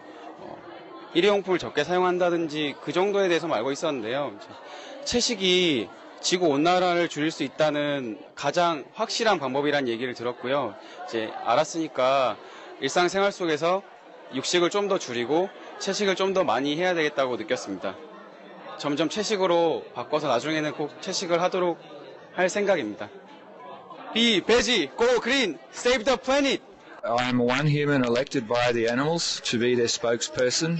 일회용품을 적게 사용한다든지 그 정도에 대해서만 알고 있었는데요. 채식이 지구 온난화를 줄일 수 있다는 가장 확실한 방법이라는 얘기를 들었고요. 이제 알았으니까 일상생활 속에서 육식을 좀 더 줄이고 채식을 좀 더 많이 해야 되겠다고 느꼈습니다. 점점 채식으로 바꿔서 나중에는 꼭 채식을 하도록 할 생각입니다. Be veggie, go green, save the planet. I'm one human elected by the animals to be their spokesperson,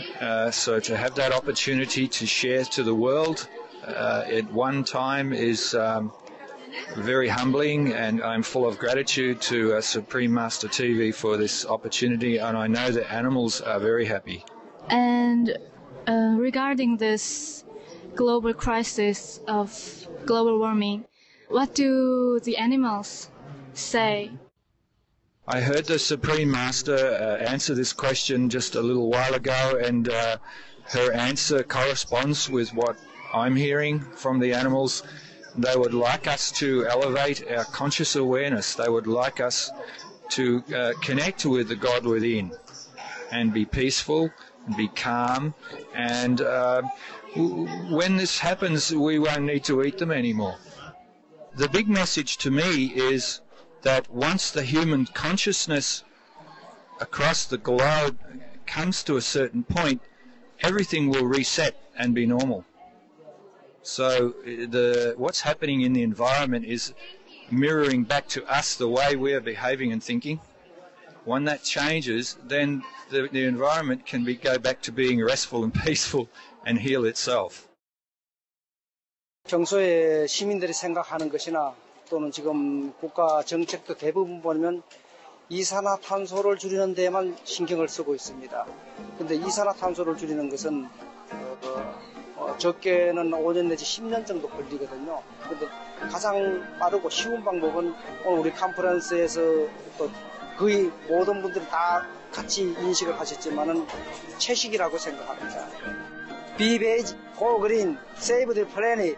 so to have that opportunity to share to the world at one time is very humbling, and I'm full of gratitude to Supreme Master TV for this opportunity, and I know the animals are very happy. And regarding this global crisis of global warming, what do the animals say? I heard the Supreme Master answer this question just a little while ago, and her answer corresponds with what I'm hearing from the animals. They would like us to elevate our conscious awareness. They would like us to connect with the God within and be peaceful, and be calm, and when this happens, we won't need to eat them anymore. The big message to me is that once the human consciousness across the globe comes to a certain point, everything will reset and be normal. So what's happening in the environment is mirroring back to us the way we are behaving and thinking. When that changes, then the environment can go back to being restful and peaceful and heal itself. 평소에 시민들이 생각하는 것이나 또는 지금 국가 정책도 대부분 보면 이산화탄소를 줄이는 데에만 신경을 쓰고 있습니다. 그런데 이산화탄소를 줄이는 것은 적게는 5년 내지 10년 정도 걸리거든요. 그런데 가장 빠르고 쉬운 방법은 오늘 우리 컨퍼런스에서 또 거의 모든 분들이 다 같이 인식을 하셨지만은 채식이라고 생각합니다. Be veg, go green, save the planet.